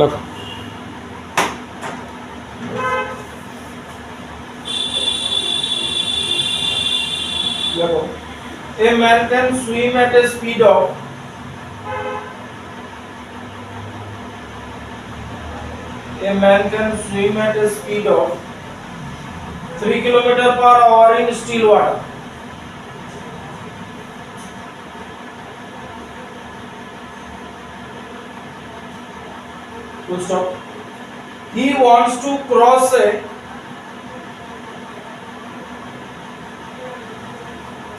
লেখো। দেখো, a man can swim at a speed of a man can swim at a speed of 3 km per hour in still water. Full stop. He wants to cross a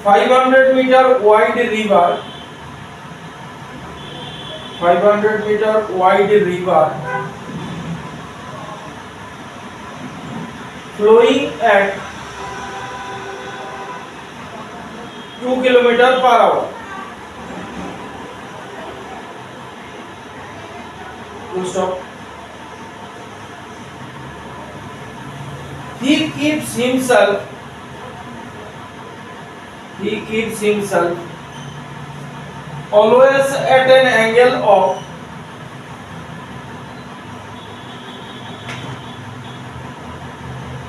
500-meter wide river. 500-meter wide river flowing at 2 km per hour. Full stop. He keeps himself always at an angle of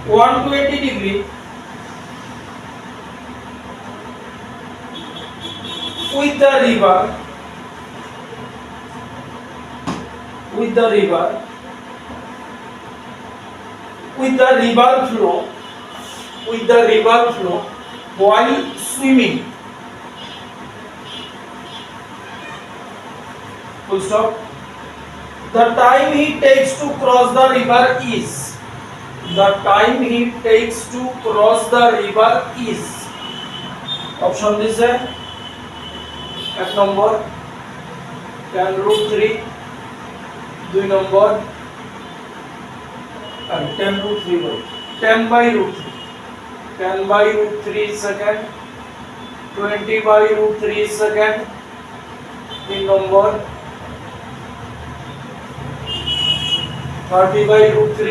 120 degree with the river flow while swimming. Full stop. The time he takes to cross the river is option this है 1 number tan root 3 2 number and tan root 3 boy 10 by root 3 second 20 by root 3 second 3 number 30 by root 3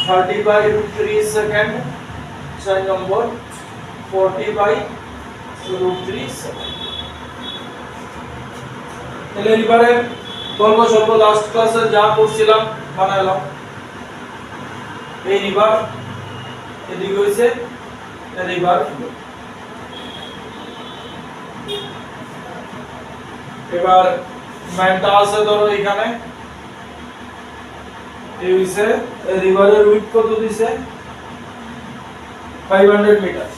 30 by root 3 second 6 number 40 by root 3 second. তাহলে এবারে গল্প সল্প last ক্লাসে যা পড়ছিলাম বানাইলাম। এই রিভার এদিকে হইছে রিভার এবার ম্যানটা আছে ধরো এখানে এই হইছে রিভারের উইডথ কত দিছে 500 metre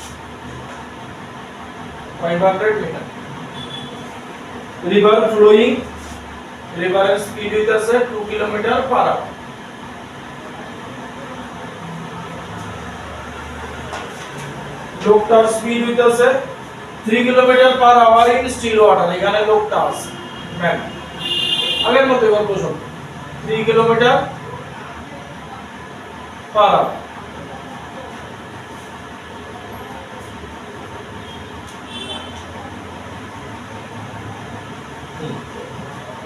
500 metre river flowing river speed হইতাছে 2 কিলোমিটার পার আওয়ার লোকটার স্পিড হইতাছে 3 kilometre per hour in still water এখানে লোকটা আছে ম্যান আগের মতো গল্প শুন 3 কিলোমিটার পার আওয়ার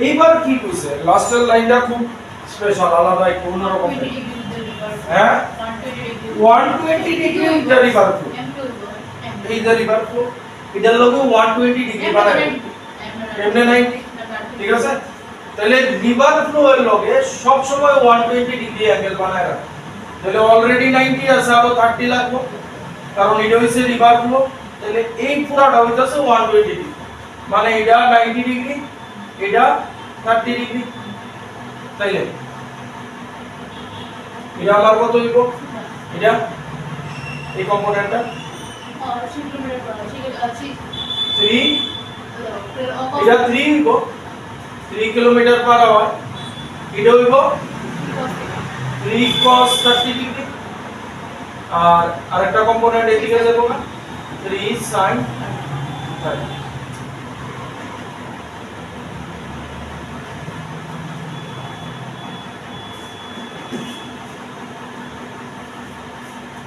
এইবার কি কইছে লাস্টের লাইনটা খুব স্পেশাল আলাদা একটু অন্যরকম হ্যাঁ 120 ডিগ্রি দ্য রিভার ফ্লো এই দ্য রিভার ফ্লো এটার লগে 120 ডিগ্রি বানাবে এমনে 90 ঠিক আছে তাহলে রিভার ফ্লো এর লগে সব সময় 120 ডিগ্রি অ্যাঙ্গেল বানায় রাখে তাহলে অলরেডি 90 আছে আরো 30 লাগবে কারণ এটা হইছে রিভার ফ্লো তাহলে এই পুরাটা হইতাছে 120 ডিগ্রি মানে এটা 90 ডিগ্রি এটা 30 ডিগ্রি তাইলে এটা আমার কত হইব এটা এই কম্পোনেন্টটা 3 এটা 3 হইব 3 কিলোমিটার পার আওয়ার এটা হইব 3 cos 30 ডিগ্রি আর আরেকটা কম্পোনেন্ট এদিকে যাব না 3 sin 30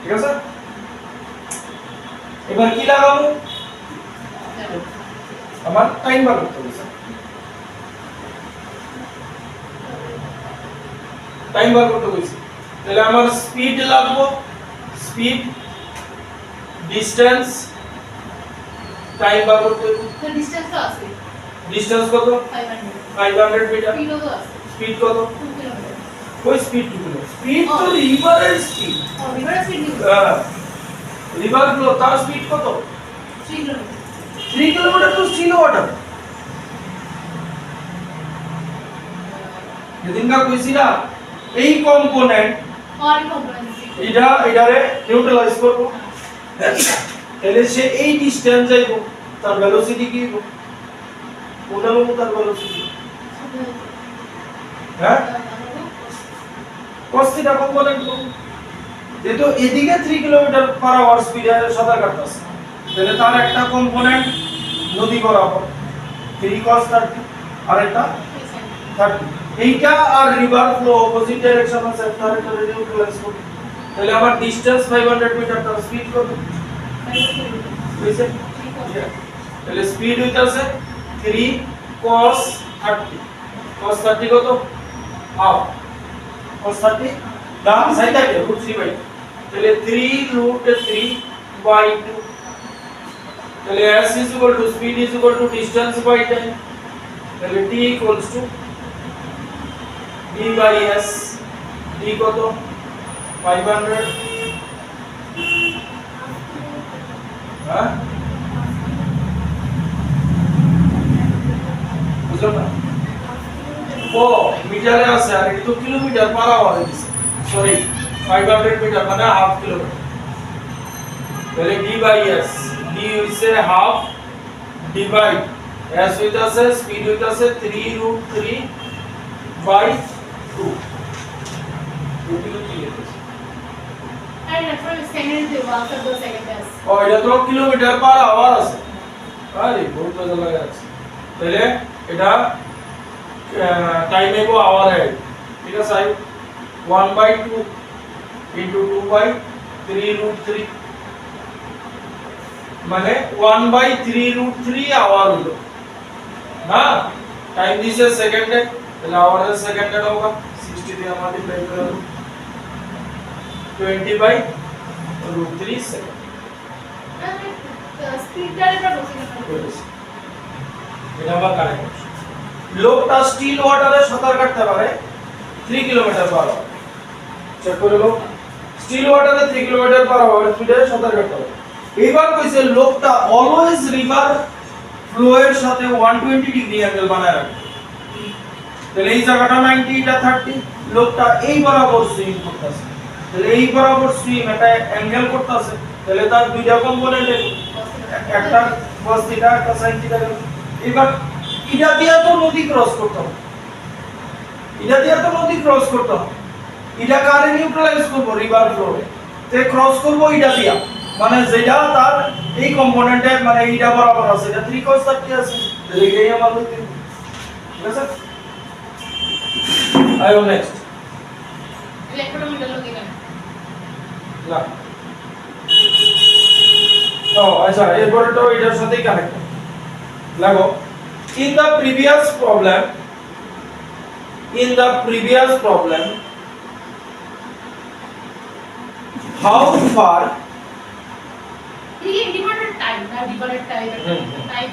ঠিক আছে এবার কি লাগাবো আমার টাইম বার করতে হবে টাইম বার করতে হইছে তাহলে আমার স্পিড লাগবো স্পিড ডিসটেন্স টাইম বার করতে হবে তো ডিসটেন্স তো আছে ডিসটেন্স কত 500 মিটার স্পিড কত কোই স্পিড টুকুলো স্পিড তো রিভারের স্পিড রিভার ফ্লো তার স্পিড কত 3 কিলোমিটার তো স্টিল ওয়াটার যেদিনকা কইছি না এই কম্পোনেন্ট এটারে নিউট্রালাইজ করব তাহলে সে এই ডিসটেন্স যাইব তার ভেলোসিটি কি হবে কোনটা লোক তার ভেলোসিটি হ্যাঁ cos থিটা কম্পোনেন্ট যেহেতু এদিকে 3 কিলোমিটার পার আওয়ার স্পিডে সাঁতার কাটতেছে তাহলে তার একটা কম্পোনেন্ট নদী বরাবর 3 cos 30 আর একটা 30 এইটা আর রিভার ফ্লো অপোজিট ডাইরেকশন আছে তার একটা নিউট্রালাইজ করব তাহলে আমার ডিসটেন্স 500 মিটার তার স্পিড কত বুঝছেন তাহলে স্পিড হইতাছে 3 cos 30 cos 30 কত হাফ cos 30 ডান সাইডে √3 বাই তাহলে 3 √3 বাই 2 তাহলে s speed distance by time তাহলে t d by s d কত 500 হ্যাঁ বুঝলো না ও মিটারে আছে আর এটা তো কিলোমিটার পার আওয়ার দিছে সরি 500 মিটার মানে হাফ কিলোমিটার তাহলে d by s d হইছে হাফ ডিভাইড s হইতাছে স্পিড হইতাছে 3 √3 by 2 ও এটা তো কিলোমিটার পার আওয়ার আছে আরে বহুত মজা লাগে আছে তাহলে এটা টাইম এগো আওয়ার है ঠিক আছে 1/2 into 2/3 মানে 1/3 আওয়ার হলো না টাইম দিছে সেকেন্ডে তাহলে আওয়ার এর সেকেন্ডে होगा 60 দিয়ে মাল্টিপ্লাই করে 20/√3 সেকেন্ড স্পিডটা এটা আবার কারেক্ট লোকটা স্টিল ওয়াটারে সাঁতার কাটতে পারে 3 কিলোমিটার পার আওয়ার চেক করে লো স্টিল ওয়াটারে 3 কিলোমিটার পার আওয়ার স্পিডে সাঁতার কাটতে পারে এবার কইছে লোকটা অলওয়েজ রিভার ফ্লো এর সাথে 120 ডিগ্রি অ্যাঙ্গেল বানায় রাখে তাহলে এই জায়গাটা 90 এটা 30 লোকটা এই বরাবর সুইং করতেছে তাহলে এই বরাবর সুইং এটা অ্যাঙ্গেল করতেছে তাহলে তার দুইটা কম্পোনেন্ট একটা cos থিটা একটা sin থিটা এবার এটা দিয়া তো নদী ক্রস করতে হবে এটা কারে নিউট্রালাইজ করব রিভার ফ্লোরে তে ক্রস করব এটা দিয়া মানে যেটা তার এই কম্পোনেন্টে মানে এটা বরাবর আছে এটা 3 cos 30 আছে তাহলে এটাই আমার লক্ষ্য ঠিক আছে আইও নেক্সট ইলেকট্রোমিটার লোকে কেন না তো আচ্ছা এরপরে তো এটার সাথেই কানেক্ট লাগো in the previous problem how far ये इंडिपेंडेंट टाइम ना डिपेंडेंट टाइम टाइप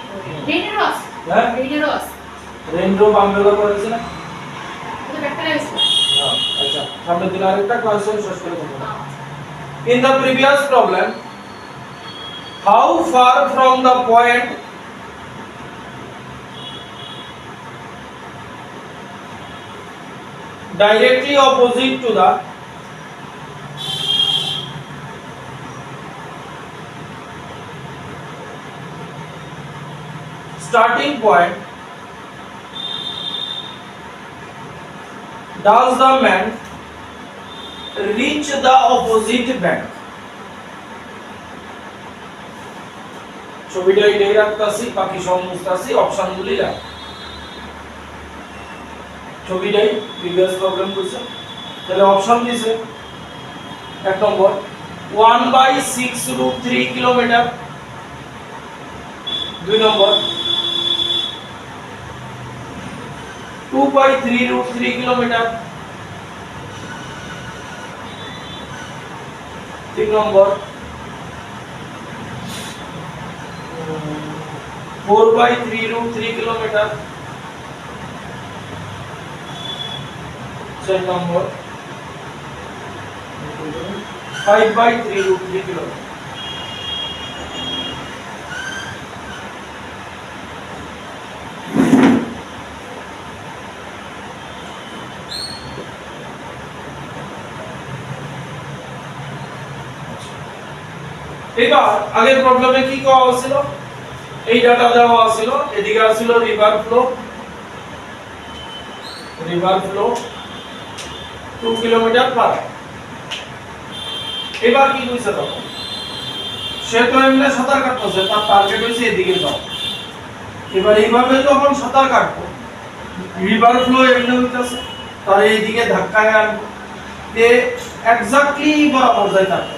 रेडियस হ্যাঁ रेडियस রেনড্রপ আমরা করেছি না এটা ভেক্টরাইজ আচ্ছা সামনে দিন আরেকটা কোয়েশ্চন শেষ করে দেব in the previous problem how far from the point directly opposite to the starting point does the man reach the opposite bank ছবিটা এটাই রাখতাছি বাকি সব মুছতাছি অপশনগুলি রাখ ছবিটাই প্রিভিয়াস প্রবলেম কইছে তাহলে অপশন দিছে এক নম্বর 1/6 কিলোমিটার 2 নম্বর 2/3 কিলোমিটার 3 নম্বর 4/3 কিলোমিটার। 4 নম্বর 5/3 কিলোমিটার। এবার আগের প্রবলেমে কি করা হয়েছিল, এই ডাটা দেওয়া ছিল, এদিকে ছিল রিভার ফ্লো 2 কিলোমিটার পার। এবার কি কইছে তখন, সে তো এমনি সাঁতার কাটতেছে, তার টার্গেট হইছে এদিকে যাও। এবার এইভাবে যখন সাঁতার কাটবো, রিভার ফ্লো এমনি হইতাছে, তার এইদিকে ধাক্কায় আনবো, তে এক্স্যাক্টলি বরাবর যাই থাকবে,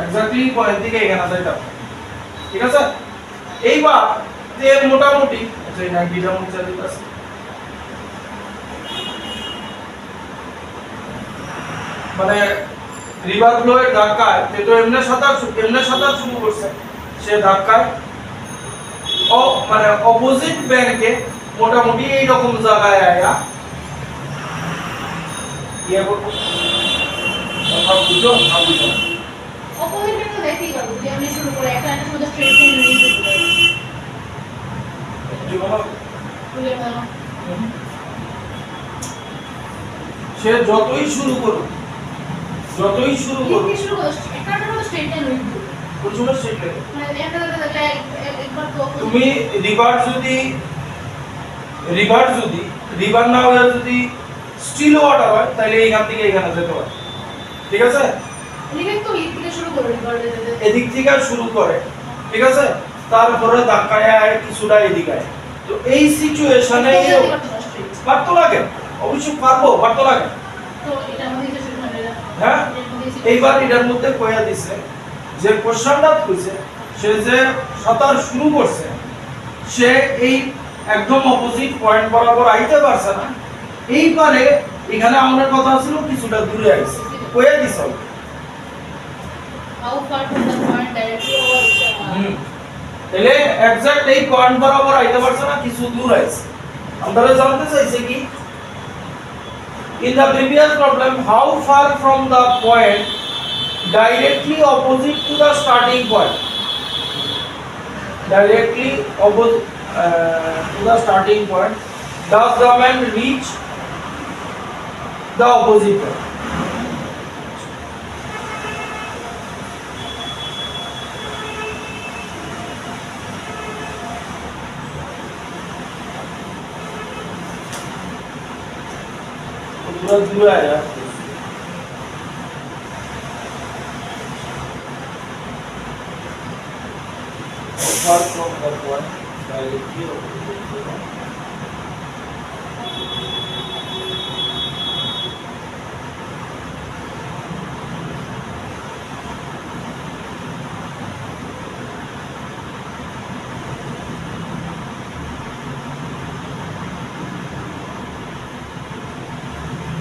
এক্স্যাক্টলি পয়েন্ট থেকে এখানে যাই থাকবে, ঠিক আছে। এইবার তে মোটামুটি আচ্ছা এই 90টা মুছে দিতেছে, মানে রিভার ফ্লো এর ধাক্কায় তে তো এমনি সাঁতার শুরু করছে, সে ধাক্কায় ও মানে অপোজিট ব্যাংকে মোটামুটি এই রকম জায়গায় আয়া ইয়ে করব, কথা বুঝো না বুঝো অপোজিট তো দেখতেই পারবো যে আমি শুরু করে একটা শুধু স্ট্রেট লাইন নিয়ে যেতে পারি। বুঝলে না? সে যতই শুরু করুক কি শুরু করো একটা শুধু স্ট্রেট লাইন নিয়ে যেতে প্রচুর শিখলে মানে একটা একবার তো তুমি রিভার যদি রিভার না হয়ে যদি স্টিল ওয়াটার হয় তাহলে এইখান থেকে এখানে যেতে পারে, ঠিক আছে। লিখে তো লিখ থেকে শুরু করো রিভার যেতে এদিক থেকে শুরু করে, ঠিক আছে, তারপরে ধাক্কায় আয় কিছুটা এদিকে আয়। তো এই সিচুয়েশনে পারতো লাগে, অবশ্যই পারবো, পারতো লাগে। তো এটা আমাদের কিছু মানে হ্যাঁ এইবার এটার মধ্যে কয়া দিছে যে কোশ্চেনটা কইছে, সে যে সাঁতার শুরু করছে সে এই একদম অপোজিট পয়েন্ট বরাবর আইতে পারছে না, এইবারে এখানে আমাদের কথা ছিল কিছুটা দূরে আইছে, কয়া দিছে how far from the point directly over তাহলে এক্সাক্ট এই পয়েন্ট বরাবর আইতে পারছে না, কিছু দূর আইছে। আমরা জানতে চাইছে কি in the previous problem how far from the point directly opposite to the starting point, directly opposite to the starting point does the man reach the opposite point. पूरा दूर आया far from the point directly opposite to the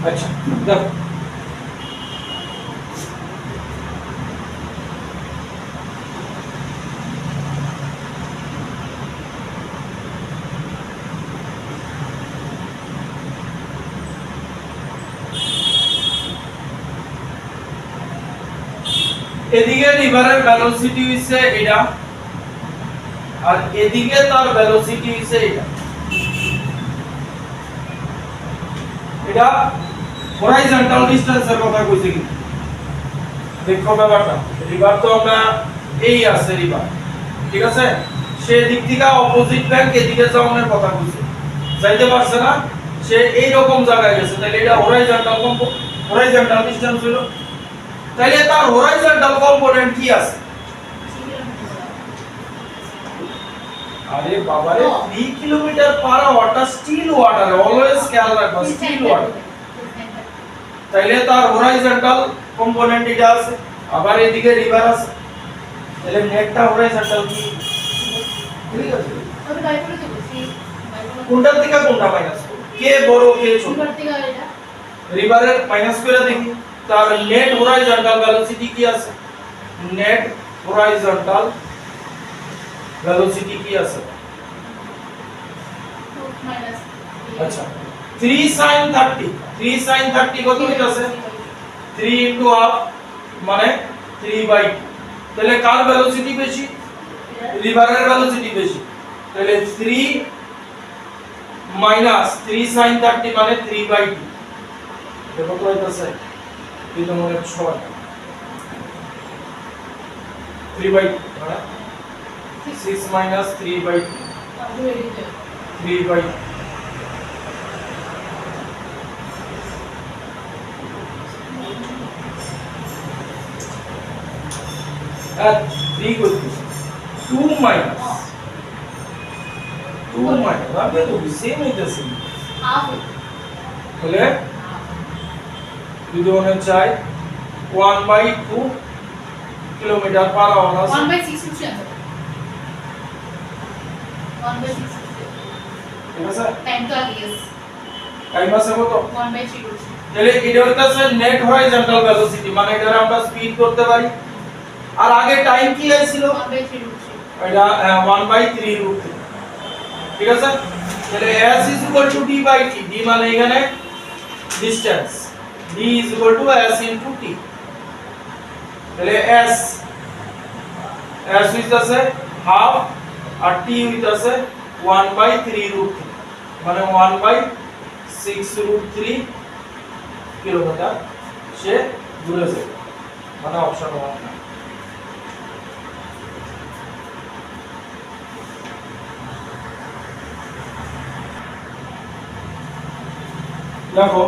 अच्छा देखो এদিকে রিভারের velocity হইছে এটা আর এদিকে তার ভেলোসিটি হইছে এটা, এটা হরাইজন্টাল ডিসটেন্সের কথা কইছে কি দেখো ব্যাপারটা। রিভার তো আমরা এই আছে রিভার, ঠিক আছে, সে দিক থেকে অপোজিট ব্যাংক এদিকে যাওয়ার কথা কইছে, যাইতে পারছে না, সে এই রকম জায়গায় গেছে, তাহলে এটা হরাইজন্টাল ডিসটেন্স হলো। তাহলে তার হরাইজন্টাল কম্পোনেন্ট কি আছে? আরে বাবারে 3 কিলোমিটার পার আওয়ারটা স্টিল ওয়াটার, অলওয়েজ খেয়াল রাখবা স্টিল ওয়াটার। তাইলে তার হরাইজন্টাল কম্পোনেন্ট এটা আছে, আবার এদিকে রিভার আছে, তাহলে নেটটা হরাইজন্টাল কি, ঠিক আছে। আমি বাই করে দিছি কোনটা থেকে কোনটা মাইনাস করব, কে বড় কে ছোট? রিভার থেকে এটা রিভারের মাইনাস করে দেখি, তার নেট হরাইজন্টাল ভেলোসিটি কি আছে, নেট হরাইজন্টাল ভেলোসিটি কি আছে মাইনাস আচ্ছা 3 sin 30 3 sin 30 কত হইতাছে 3 ইনটু হাফ মানে 3/2 তাহলে কার ভেলোসিটি বেশি লিভারের ভেলোসিটি বেশি তাহলে 3 মাইনাস 3 sin 30 মানে 3/2 এটা কত হইতাছে 3 মানে 6 3/2 মানে 6 minus 3/2 3/2 at 3 করতে 2 minus আপনি তো সেম হইতাছে হাফ তাহলে যদি মনে চাই 1/2 কিলোমিটার পার আওয়ার আছে 1/6 হচ্ছে आंसर 1/6 ঠিক আছে টাইম তো আইএস টাইম আছে কত 1/3 হচ্ছে তাহলে এটা হইতাছে নেট হরিজন্টাল ভেলোসিটি মানে এটা আমরা স্পিড করতে পারি আর আগে টাইম কি ছিল 1/3 হচ্ছে এটা 1/3 রুট ঠিক আছে তাহলে s d by t d মানে এখানে distance d s into t তাহলে s হইতাছে হাফ আর t হইতাছে 1/3 রুট মানে 1/6 রুট 3 কিলোমিটার সে দূরে যাবে মানে অপশন 1 দেখো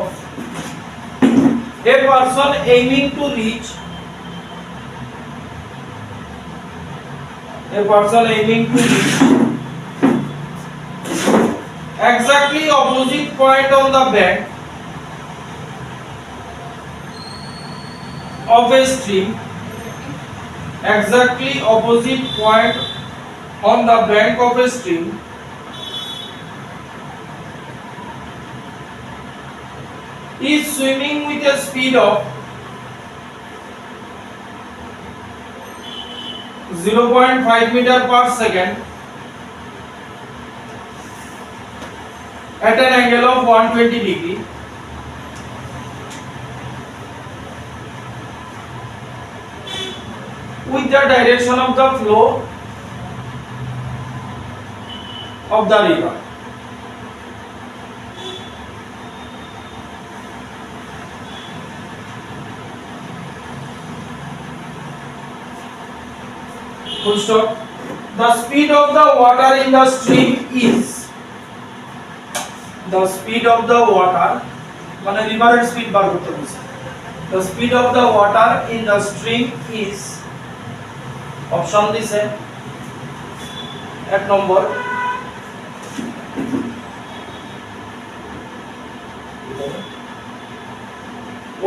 a person aiming to reach exactly opposite point on the bank of a stream is swimming with a speed of 0.5 meter per second at an angle of 120 degree with the direction of the flow of the river. Full stop. The speed of the water in the stream is মানে রিভারের speed বার করতে বলছে the speed of the water in the stream is option দিছে এক নম্বর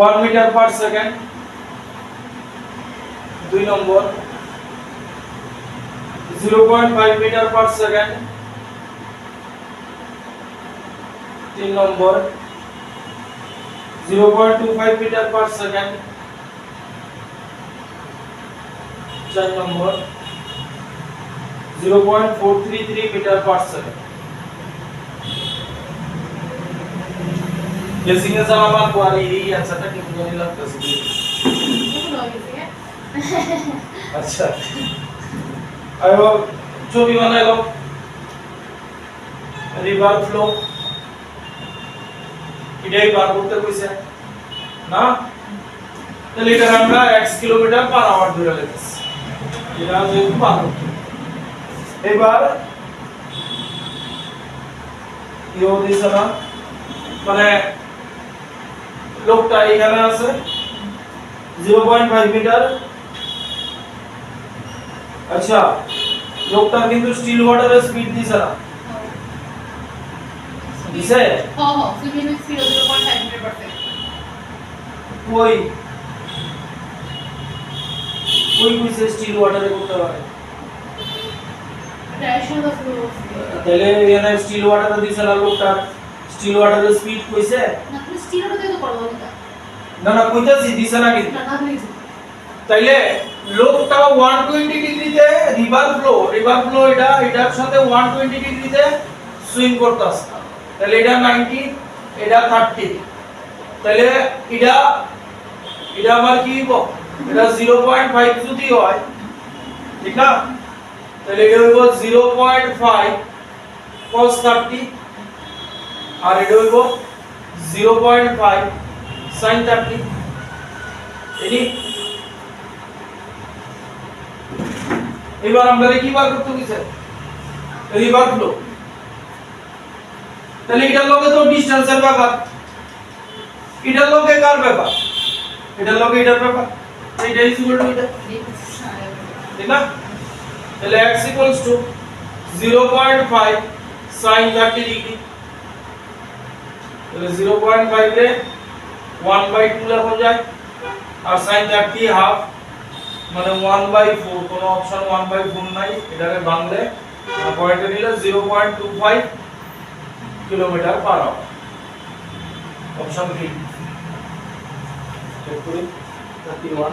1 meter per second 2 নম্বর 0.5 meter per second 3 নম্বর 0.25 meter per second 4 নম্বর 0.433 meter per second guessing এর জানা query এই আনসারটা কি বুঝানি লাগতেছে আচ্ছা আয়ো ছবি বানাইলো রিভার ফ্লো এটাই বার করতে কইছে না তাহলে এটা আমরা x কিলোমিটার পার আওয়ার ধরে লিখছি এটা যেহেতু বার করতে এবার ইও দিছে না মানে লোকটা এখানে আছে 0.5 মিটার আচ্ছা লোকটা কিন্তু স্টিল ওয়াটারের স্পিড দিছে না দিছে swimming with speed 0.5 metre per second কই কইছে স্টিল ওয়াটারে করতে পারে ডাইরেকশন অফ ফ্লো তাহলে এখানে স্টিল ওয়াটারে দিছে না লোকটা স্টিল ওয়াটারের স্পিড কইছে না তুমি স্টিল ওয়াটারে তো করবো না কইতাছি দিছে না কিন্তু না দিছে তাইলে লোকটা 120 ডিগ্রিতে রিভার ফ্লো এটার সাথে 120 ডিগ্রিতে সুইং করতেছে তাহলে এটা 90 এটা 30 তাহলে এটা আমার কি হইব এটা 0.5 যদি হয় ঠিক না তাহলে এটা হইব 0.5 cos 30 আর এটা হইব 0.5 sin 30 এনি এবার আমরা কি বার করতে গেছে রিভার ফ্লো তাহলে এটার লগে তো ডিসটেন্সের ব্যাপার এটার লগে কার ব্যাপার এটার লগে এটার ব্যাপার এইটা ইজ ইকুয়াল টু এটা ঠিক না তাহলে x equals to 0.5 sin 30 degree তাহলে 0.5 রে 1/2 লেখা যায় আর sin 30 হাফ মানে 1/4 কোন অপশন 1/4 নাই এটারে বাংলায় পয়েন্টে নিলে 0.25 kilometre per hour option B check করি 31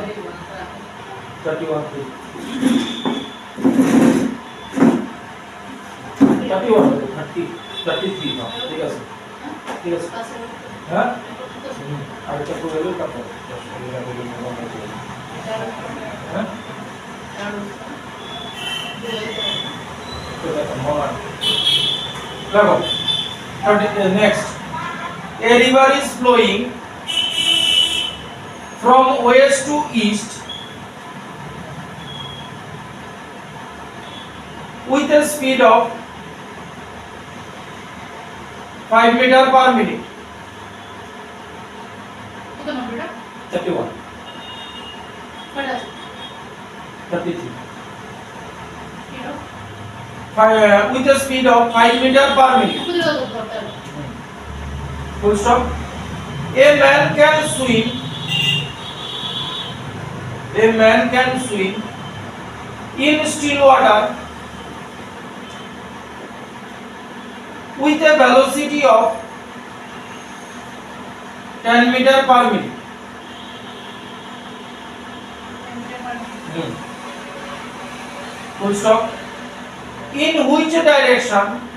33 না ঠিক আছে হ্যাঁ আর এটা করে গেল তারপর হ্যাঁ next a river is flowing from west to east with a speed of 5 meter per minute 31 33 with a speed of 5 meter per minute full stop a man can swim in still water with a velocity of 10 meter per minute full stop in which direction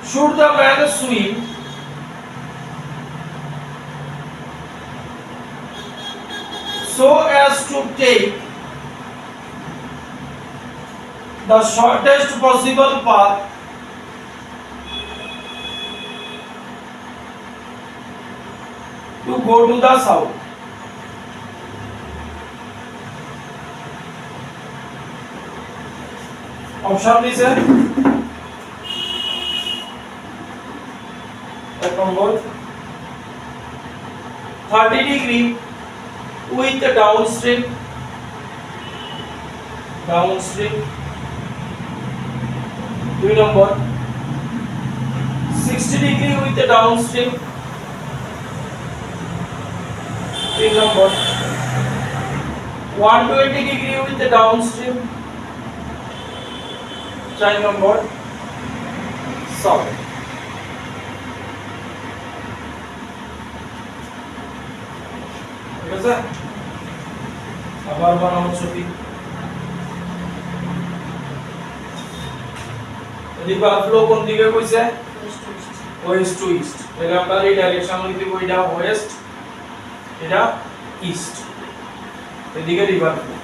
should the man swim so as to take the shortest possible path to go to the south option is a number 30 degree with the downstream 2 number 60 degree with the downstream 3 number 120 degree with the downstream 4 number south ঠিক আছে আবার বানাবো ছবি river flow কোন দিকে কইছে West to east তাহলে আমরা এই ডাইরেকশন লিখতে কই এটা ওয়েস্ট এটা ইস্ট এদিকে রিভার ফ্লো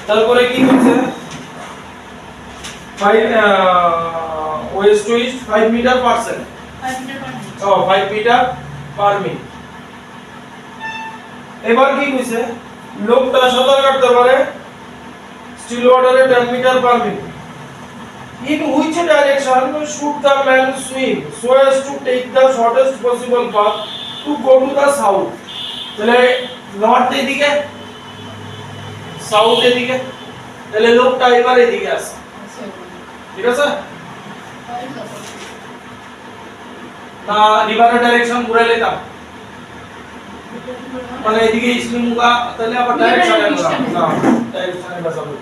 তারপরে কি কইছে 5 west to east 5 metre per second 5 metre per minute এবার কি কইছে লোকটা সাঁতার কাটতে পারে স্টিল ওয়াটারে 10 metre per minute in which direction should the man swim so as to take the shortest possible path to go to the south তাহলে north এদিকে সাউথ এদিকে তাহলে লোকটা এবার এদিকে আসে ঠিক আছে না রিভারের ডাইরেকশন ঘুরে নিতাম মানে এদিকে ইসলিমুগা তাহলে আবার ডাইরেকশনে না ডাইরেকশনে বসাবো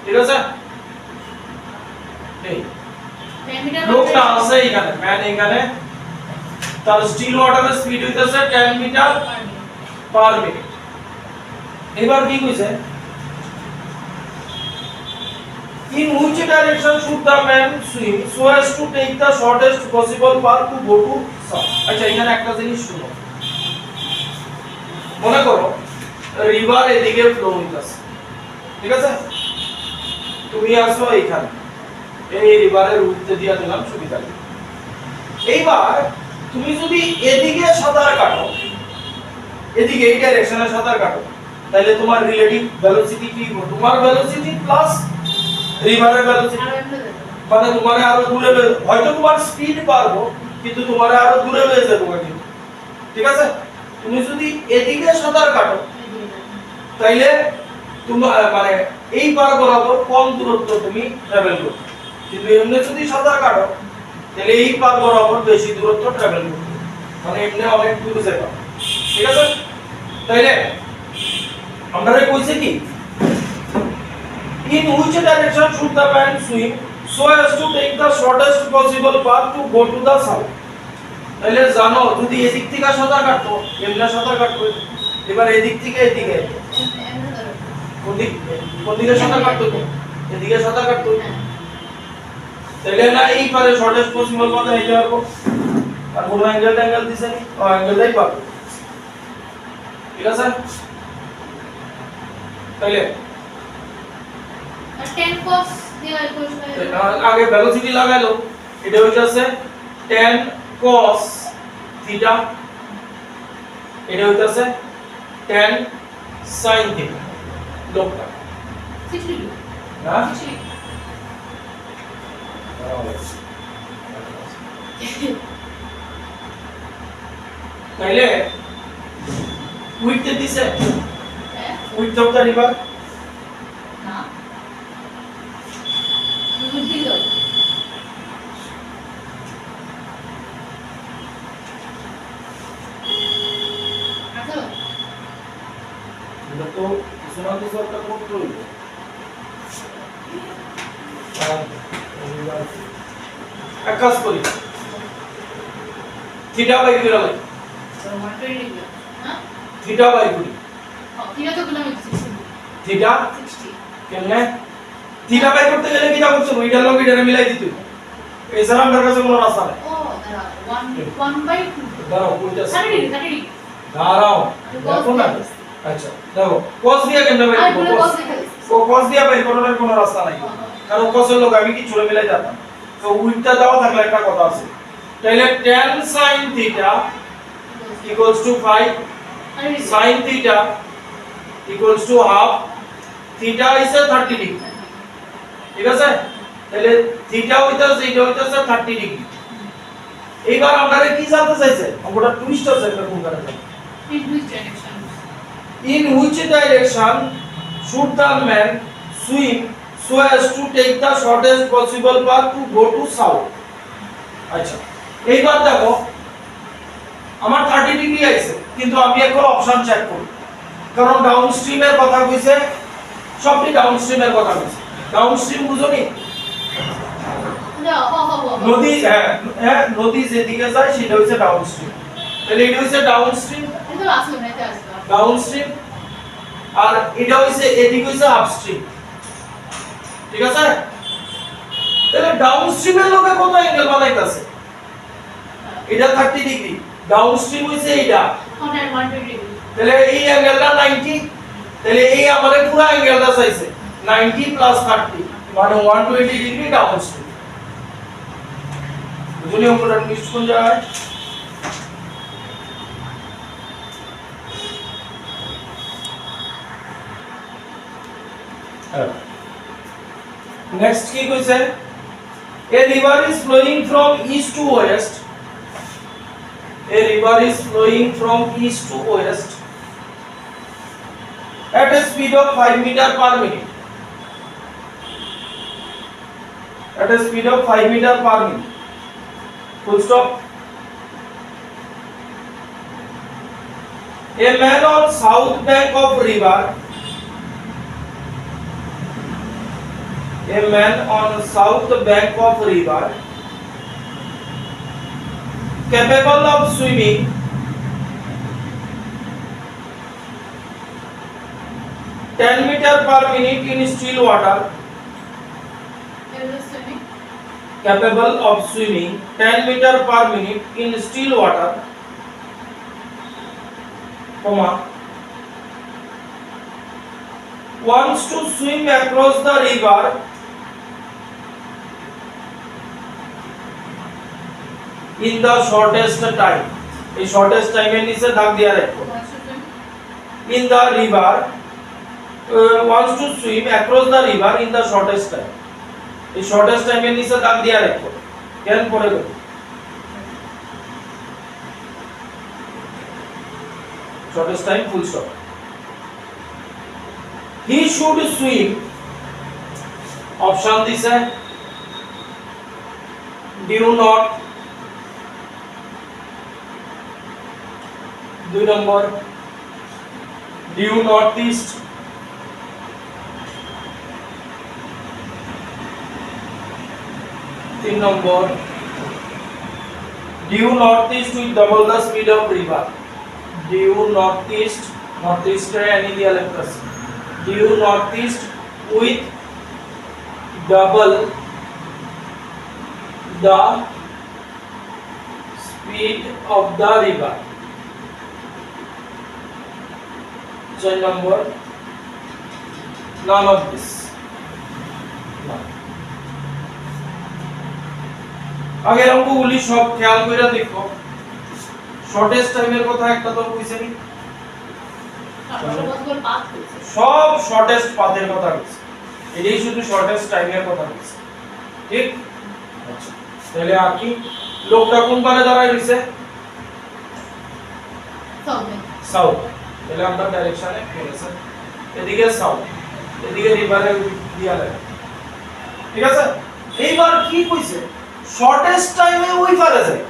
ঠিক আছে এই লোকটা আছে এখানে ম্যান এখানে তার স্টিল ওয়াটারের স্পিড হইতাছে 10 মিটার পার মিনিট। এবার কি কইছে, in which direction should the man swim so as to take the shortest possible path to go to south? আচ্ছা এখানে একটা জিনিস শুনো, মনে করো রিভার এদিকে ফ্লো হইতাছে, ঠিক আছে, তুমি আসো এখানে, এই রিভারের উত্তে দিয়া দিলাম সুবিধা নেই। এইবার তুমি যদি এদিকে সাঁতার কাটো, এদিকে এই ডাইরেকশনে সাঁতার কাটো, তাহলে তোমার রিলেটিভ ভেলোসিটি কি হবে? তোমার ভেলোসিটি প্লাস রিভারের ভেলোসিটি, মানে তোমার আরো দূরে হয়তো তোমার স্পিড পারবো কিন্তু তোমার আরো দূরে হয়ে যাবে কিন্তু, ঠিক আছে। তুমি যদি এদিকে সাঁতার কাটো তাইলে তোমার মানে এই পার বরাবর কম দূরত্ব তুমি ট্রাভেল করবে, কিন্তু এমনি যদি সাঁতার কাটো তাহলে এই পার বরাবর বেশি দূরত্ব ট্রাভেল করবে, মানে এমনি অনেক দূরে যাবে, ঠিক আছে। তাইলে আমরা কইছে কি, in which direction should the man swim so as to take the shortest possible path to go to the south? তাহলে জানো যদি এদিক থেকে সাঁতার কাটতো এমনি সাঁতার কাটতো, এবার এদিক থেকে এদিকে কোন দিকে সাঁতার কাটতো, এদিকে সাঁতার কাটতো, তাহলে না এই পারে শর্টেস্ট পসিবল পাথ হইতে পারবো, আর কোন অ্যাঙ্গেল দিছে নি, ও অ্যাঙ্গেলটাই পাবো, ঠিক আছে। তাহলে 10 cos দেওয়া আগে ভেলোসিটি লাগাইলো, এটা হইতাছে 10 cos থিটা, এটা হইতাছে 10 sin থিটা, লোকটা 60 না 60 তাইলে উইথ দিছে, হ্যাঁ উইথ অফ দা রিভার না বুদ্ধি দাও আচ্ছা এটা তো কিছু না কিছু একটা করতে হইবে। এক কাজ করি, থিটা বাই কি হবে, 120 ডিগ্রি হ্যাঁ থিটা বাই করি, থিটা তো গুলো 60 থিটা 60 কেমনে, থিটা বাই করতে গেলে কি করতে হবে, এটার লগে এটা মিলাই দিতে হবে, এছাড়া আমার কাছে কোনো রাস্তা নেই। ও দাঁড়া 1/2 দাঁড়াও কইটা 30 ডিগ্রি 30 ডিগ্রি দাঁড়াও দেখো না, আচ্ছা দেখো cos দিয়া কেমনে বাই আর করব, পুরো cos লেখা দিছি cos দিয়া বাই করার কোনো রাস্তা নাই, কারণ cos এর লগে আমি কি ছড়ে মিলাই দিতাম, তো উইথটা দেওয়া থাকলে একটা কথা আছে, তাহলে 10 sin theta equals to 5 sin theta equals to half, theta is 30 degree, ঠিক আছে, তাহলে theta হইতাছে এটা হইতাছে 30 ডিগ্রি। এইবার আপনারা কি জানতে চাইছে, আমরা টুইস্ট আছে এটা কোন কারণে, in which direction should the man swim so as to take the shortest possible path to go to south? আচ্ছা এইবার দেখো আমার 30 ডিগ্রি আইছে, কিন্তু আমি এখন অপশন চেক করি, কারণ ডাউনস্ট্রিমের কথা কইছে, সবটি ডাউনস্ট্রিমের কথা কইছে, ডাউনস্ট্রিম বুঝোনি, না হ হ হ নদী, হ্যাঁ নদী যেদিকে যায় সেটা হচ্ছে ডাউনস্ট্রিম, তাহলে এটা হচ্ছে ডাউনস্ট্রিম, এটা আসলে না, এটা আসলে ডাউনস্ট্রিম, আর এটা হইছে এদিকে হইছে আপস্ট্রিম, ঠিক আছে। তাহলে ডাউনস্ট্রিমের লগে কত অ্যাঙ্গেল বানাইতাছে, এটা 30 ডিগ্রি, ডাউনস্ট্রিম হইছে এইটা, 120 ডিগ্রি তাহলে এই অ্যাঙ্গেলটা 90, তাহলে এই আমাদের পুরো অ্যাঙ্গেলটা চাইছে 90 প্লাস 30 মানে 120 ডিগ্রি ডাউনস্ট্রিম। বুঝলি আমরা টুইস্ট কোন জায়গায়, নেক্সট কি কইছে, a river is flowing from east to west, a river is flowing from east to west at a speed of 5 meter per minute, at a speed of 5 meter per minute, full stop. A man on south bank of river, a man on south bank of river capable of swimming 10 meter per minute in still water, capable of swimming 10 meter per minute in still water, comma, wants to swim across the river in the shortest time. এই shortest time এর নিচে দাগ দিয়া রাখো। In the river wants to swim across the river in the shortest time. এই shortest time এর নিচে দাগ দিয়া রাখো। কেন পড়ে গেল? shortest time full stop. He should swim, option দিছে due north, 2 number due northeast, 3 number due northeast with double the speed of river, due northeast, northeast A any দিয়া লিখতেছি, due northeast with double the speed of the river, 4 number none of this. আগে অঙ্কগুলি সব খেয়াল কইরা দেখো, shortest টাইমের কথা একটা তো কইছে নি, সব শর্টেস্ট পাথের কথা কইছে, এটাই শুধু শর্টেস্ট টাইমের কথা কইছে, ঠিক? আচ্ছা তাহলে আর কি লোকটা কোন পারে দাঁড়ায় রইছে? সাউথ। তাহলে আমরা ডাইরেকশনে ফেলেছে, এদিকে সাউথ, এদিকে রিভারে দিয়া লাগে, ঠিক আছে? এইবার কি কইছে? শর্টেস্ট টাইমে ওই পারে যায়,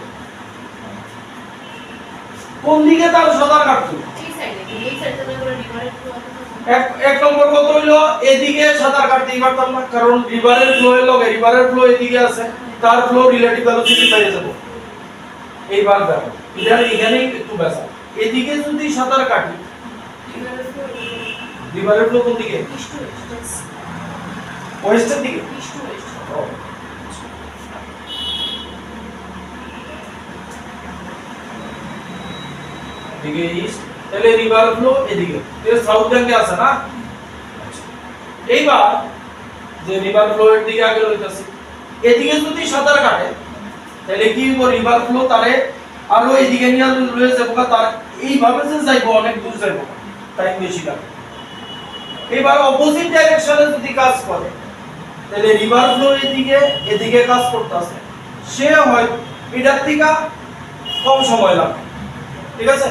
কোন দিকে তার সাঁতার কাটতো? এক নম্বর কত হইলো, এদিকে সাঁতার কাটতেই পারতাম না, কারণ রিভারের ফ্লো এর লগে রিভারের ফ্লো এদিকে আছে, তার ফ্লো রিলেটিভ ভেলোসিটি পেয়ে যাব। এইবার দেখো এটা এখানেই একটু বেসা, এদিকে যদি সাঁতার কাটি রিভারের ফ্লো কোন দিকে? ওয়েস্টের দিকে। এদিকে ইস্ট, তাহলে রিভার ফ্লো এদিকে, এর সাউথ ব্যাংকে আছে না? এইবার যে রিভার ফ্লো এর দিকে আগে লইতাছি, এদিকে যদি সাঁতার কাটে তাহলে কি হইব? রিভার ফ্লো তারে আরো এদিকে নিয়ে লয়ে যাবো, তার এইভাবে যে যাইবো অনেক দূর যাইবো, টাইম বেশি লাগবে। এবার অপোজিট ডাইরেকশনে যদি কাজ করে তাহলে রিভার ফ্লো এদিকে এদিকে কাজ করতেছে, সে হয় এটার থেকে কম সময় লাগবে, ঠিক আছে?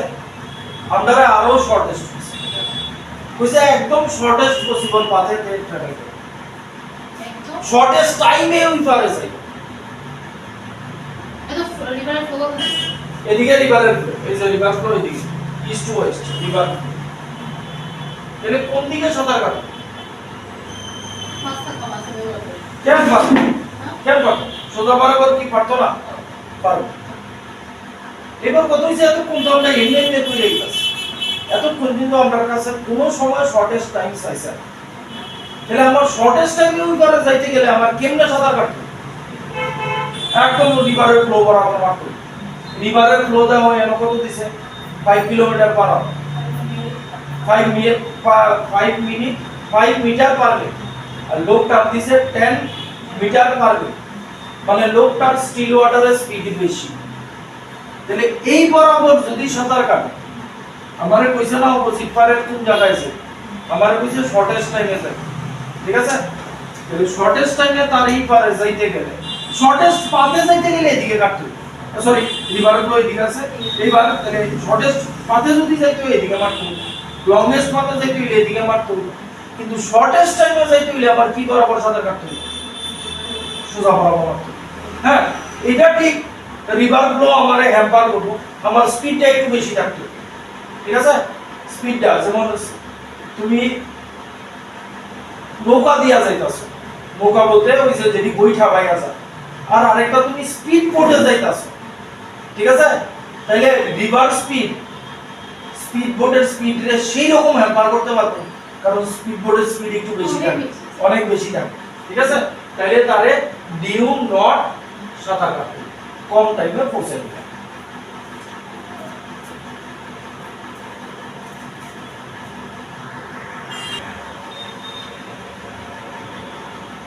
আপনারা আরো শর্টেস্ট কইছে, একদম শর্টেস্ট পসিবল পাথে ট্রাভেল করে, শর্টেস্ট টাইমে ওই পারে যাই। রিভারের ফ্লো এদিকে রিভারের ফ্লো, এই যে রিভার ফ্লো এদিকে ইস্ট টু ওয়েস্ট রিভার, তাহলে কোন দিকে সাঁতার কাটে? কেন পারো? কেন পারো? সোজা বরাবর কি পারতো না? পারো। এবার কত হইছে, এত কোন ধরনের এমনি এমনি কই রাইতাছে, এতক্ষণ কিন্তু আমার কাছে কোনো সময় শর্টেস্ট টাইম চাইছে, তাহলে আমার শর্টেস্ট টাইমে ওই পারে যাইতে গেলে আমার কেমনে সাঁতার কাটতে? একদম রিভারের ফ্লো বরাবর মারতে, রিভারের ফ্লো দেওয়া হয় কত দিছে? 5 kilometre per hour, 5 metre per minute, আর লোকটার দিছে 10 মিটার পার মিনিট, মানে লোকটার স্টিল ওয়াটারের স্পিড বেশি। তাহলে এই বরাবর যদি সাঁতার কাটে, আমারে কইছে না অপোজিট পারের কোন জায়গায় আছে, আমারে কইছে শর্টেস্ট টাইমে যায়, ঠিক আছে? তাহলে শর্টেস্ট টাইমে তার এই পারে যাইতে গেলে, শর্টেস্ট পাথে যাইতে গেলে এদিকে কাটতে, সরি রিভার ফ্লো এদিকে আছে, এইবার তাহলে শর্টেস্ট পাথে যদি যাইতে হয় এদিকে মারতে, লংগেস্ট পাথে যাইতে হইলে এদিকে মারতে, কিন্তু শর্টেস্ট টাইমে যাইতে হইলে আবার কি বরাবর সাঁতার কাটতে হবে? সোজা বরাবর মারতে। হ্যাঁ এটা ঠিক, রিভার ফ্লো আমারে হ্যাম্পার করব, আমার স্পিডটা একটু বেশি রাখতে, ঠিক আছে? স্পিডটা যেমন তুমি নৌকা দিয়া যাইতাছো, নৌকা বলতে ওই যে যেটি বইঠা বাইয়া যায়, আর আরেকটা তুমি স্পিড বোটে যাইতাছো, ঠিক আছে? তাহলে রিভার স্পিড বোটের স্পিড রে সেই রকম হ্যাম্পার করতে পারবে, কারণ স্পিড বোটের স্পিড একটু বেশি থাকে, অনেক বেশি থাকে। ঠিক আছে? তাহলে তারে ডিউ নট সাঁতার কাটতে কম টাইমে পৌঁছে দিবে।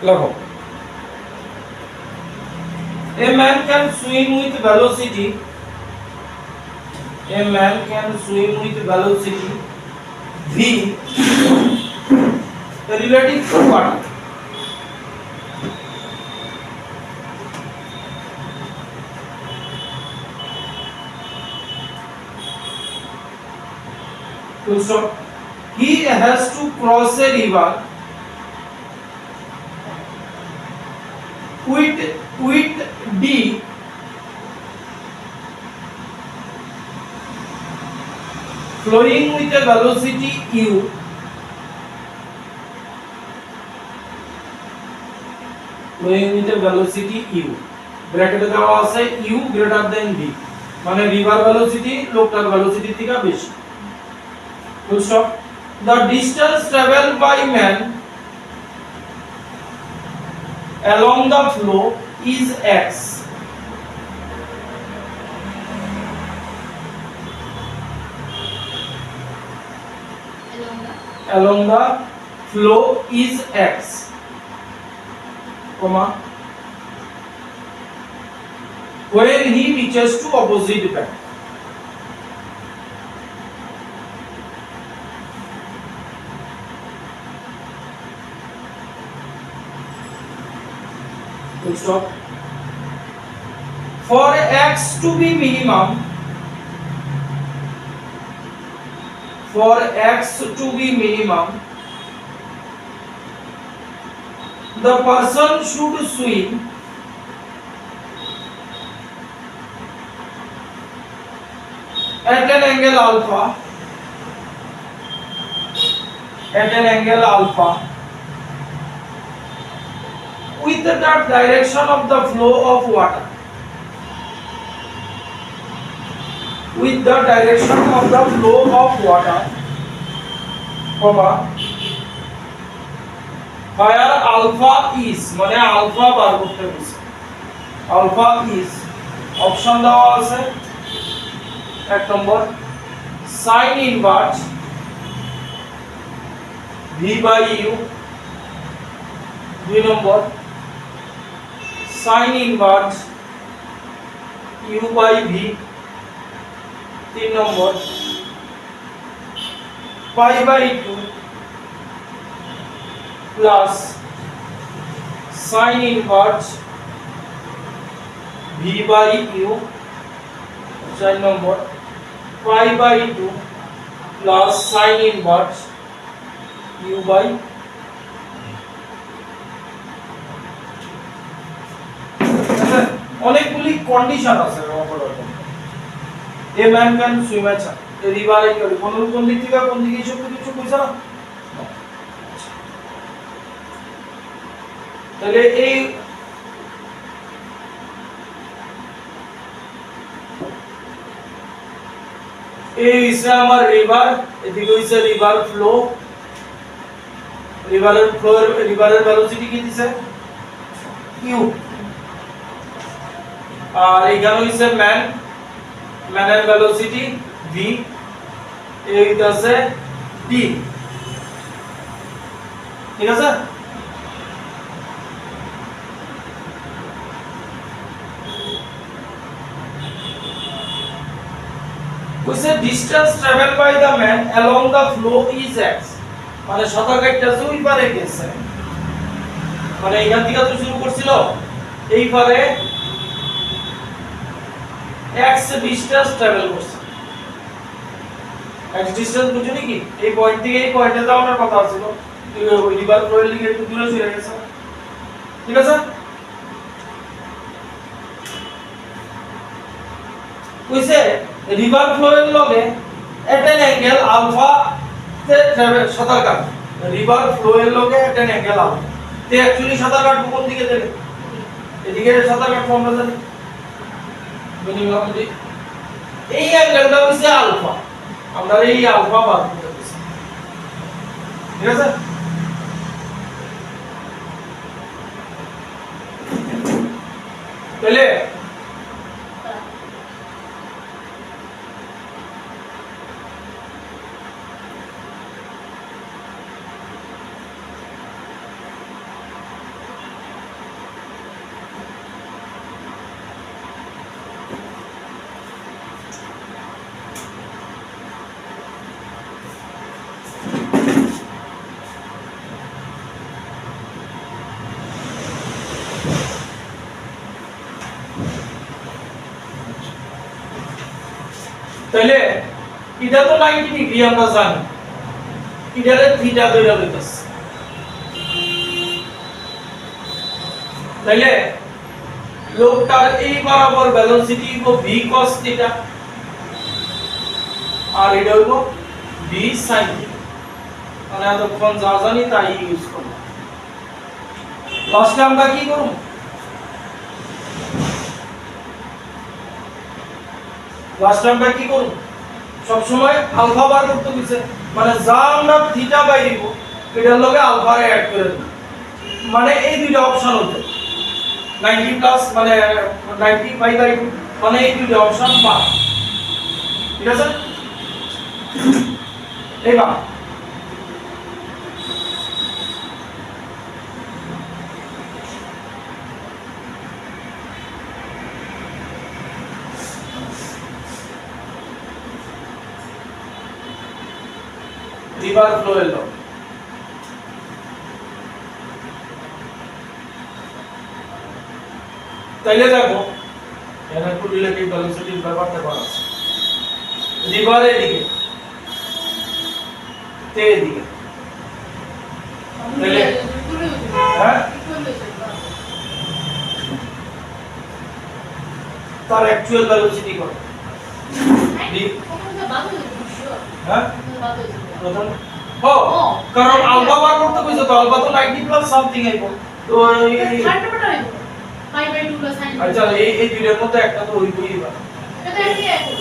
দেখো, a man can swim with velocity v relative to water. So he has to cross a river with d flowing with a velocity u ব্র্যাকেটে দেওয়া আছে u গ্রেটার দেন v, মানে রিভার ভেলোসিটি লোকটার ভেলোসিটি থেকে বেশি। Full stop. The distance traveled by man along the flow is x. Along the flow is x, comma, when he reaches to opposite bank. Full stop. For x to be minimum, the person should swim at an angle alpha with the direction of the flow of water, comma, where alpha is, মানে alpha বার করতে বলছে। Alpha is option দেওয়া আছে, এক নম্বর sin inverse v by u, দুই নম্বর sin inverse u by v, তিন নম্বর pi by 2 plus sin inverse v by u, চার নম্বর pi by 2 plus sin inverse u by অনেকগুলি কন্ডিশন আছে operator. A man can swim, আচ্ছা রিভারে কোন দিক থেকে কোন দিকে সব কিছু কইছ না, তাহলে এই হইছে আমার রিভার, এদিকে হইছে রিভার ফ্লো, রিভারের ভেলোসিটি কি দিছে ইউ, আর এখানে হইছে ম্যানের ভেলোসিটি ভি, এই আছে ডি। ঠিক আছে? কইছে distance travel by the man along the flow is x, মানে সাঁতার কাটতে ওই পারে গেছে, মানে এখান থেকে তো শুরু করছিল, এই পারে x ডিসটেন্স ট্রাভেল করছে। x ডিসটেন্স বুঝছো নাকি? এই পয়েন্ট থেকে এই পয়েন্টে যাওয়ার কথা ছিল, ওই রিভার ফ্লোর লিগে একটু দূরে চলে গেছে। ঠিক আছে? কইছে রিভার ফ্লোর লগে এট অ্যান অ্যাঙ্গেল আলফা তে সাঁতার কাট, রিভার ফ্লোর লগে এট অ্যান অ্যাঙ্গেল আলফা তে অ্যাকচুয়ালি সাঁতার কাটবো কোন দিকে থেকে, এদিকে সাঁতার কাটবো আমরা জানি, মিনিমাম এই অ্যাঙ্গেলটা হচ্ছে আলফা, আমরা এই আলফা বার করতে পারছি, ঠিক আছে? তাহলে তাহলে এটা তো 90 ডিগ্রি আমরা জানি, এটারে থিটা ধরে লইতাছে, তাহলে লোকটার এই বরাবর ভেলোসিটি হইব v cos থিটা আর এটা হইব v sin থিটা, মানে এতক্ষণ যা জানি তাই ইউজ করব। লাস্টে আমরা কি করব, লাস্ট আমরা কি করব, সব সময় আলফা বার করতে দিছে, মানে যা আমরা থিটা বাই দিব এটার লগে আলফা এ অ্যাড করে দেব, মানে এই দুইটা অপশন হতে 90 প্লাস মানে 90 বাই 2 মানে এই দুইটা অপশন পাই, ঠিক আছে? এবার রিভার ফ্লো এলো, তাইলে দেখো এখানে একটু রিলেটিভ ভেলোসিটির ব্যাপারটা করা আছে, রিভার এদিকে তে এদিকে, তাইলে হ্যাঁ তার অ্যাকচুয়াল ভেলোসিটি কত, হ্যাঁ প্রথম ও কারণ আলফা বার করতে কইছো তো আলফা তো 90 প্লাস সামথিং আইব, তো এই 30 বাই 2 প্লাস sin, আচ্ছা এই দুইটার মধ্যে একটা তো হইবই এবার, এটা কি এখন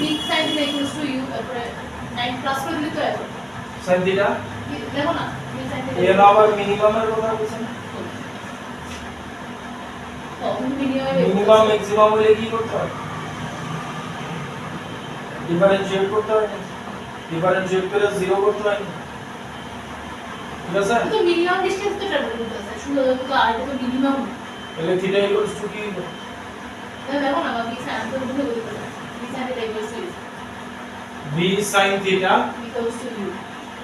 big sin theta equals to u তারপরে 9 প্লাস করে দিলে তো এখন sin থিটা দেখো না big sin theta এর আবার মিনিমামের কথা বলছেন, মিনিমাম ম্যাক্সিমাম হলে কি করতে হয়, ডিফারেনশিয়েট করতে হয়, ডিফারেনশিয়েট করে জিরো করতে হয়, ঠিক আছে? তো মিনিমাম ডিসটেন্স তো ট্রাভেল করতে আছে, শুধু তো আর এটা তো মিনিমাম, তাহলে থিটা ইকুয়ালস টু কি হবে, দেখো না big sin তো বুঝে বলতে পারে big sin theta equals to v sin theta equals to u,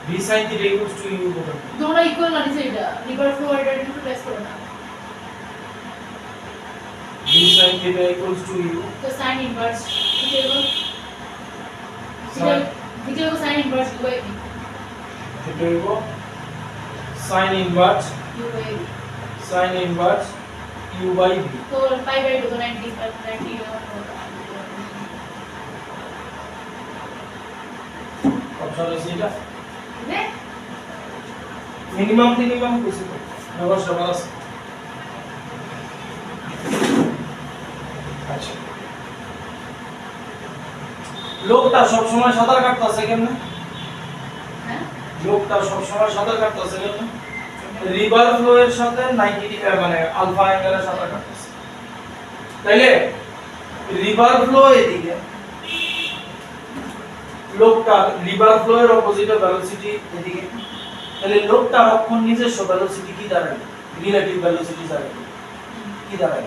v sin theta equals to u হবে, তোমরা ইকুয়াল মানিস এটা রিভার ফ্লো এটা একটু প্লেস করো না, v sin theta equals to u, তো sin ইনভার্স ঠিক আছে, থিটা को sin inverse u by v, theta equal sin inverse u by v, sin inverse u by v, তো পাই বাই 2 90 অপশন আছে এটা, নে মিনিমাম মিনিমাম কইছে তো ব্যবহার সবার আছে, আচ্ছা লোকটা সব সময় সাঁতার কাটতেছে কেমনে, হ্যাঁ লোকটা সব সময় সাঁতার কাটতেছে কেমনে, রিভার ফ্লো এর সাথে 90 ডিগ্রি মানে আলফা অ্যাঙ্গেলের সাথে কাটতেছে, তাইলে রিভার ফ্লো এদিকে, লোকটা রিভার ফ্লো এর অপোজিটে ভেলোসিটি এদিকে, তাহলে লোকটার অক্ষর নিজস্ব ভেলোসিটি কি দাঁড়ায়, রিলেটিভ ভেলোসিটি দাঁড়ায় কি দাঁড়ায়,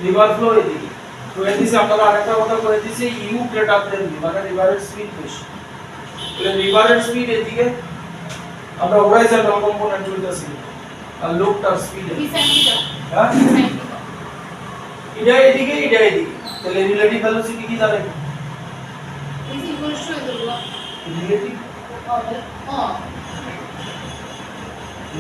রিভার ফ্লো এদিকে, তো এদিকে আমরা আরেকটা কথা বলে দিয়েছি ইউ গ্রেটার দেন ভি, মানে রিভারের স্পিড বেশি, তাহলে রিভারের স্পিড এদিকে, আমরা হরাইজন্টাল কম্পোনেন্ট বলতেছি আর লোকটার স্পিড v sin theta, হ্যাঁ sin theta এটা এদিকে, তাহলে রিলেটিভ ভেলোসিটি কি দাঁড়ায়, is equals to relative oh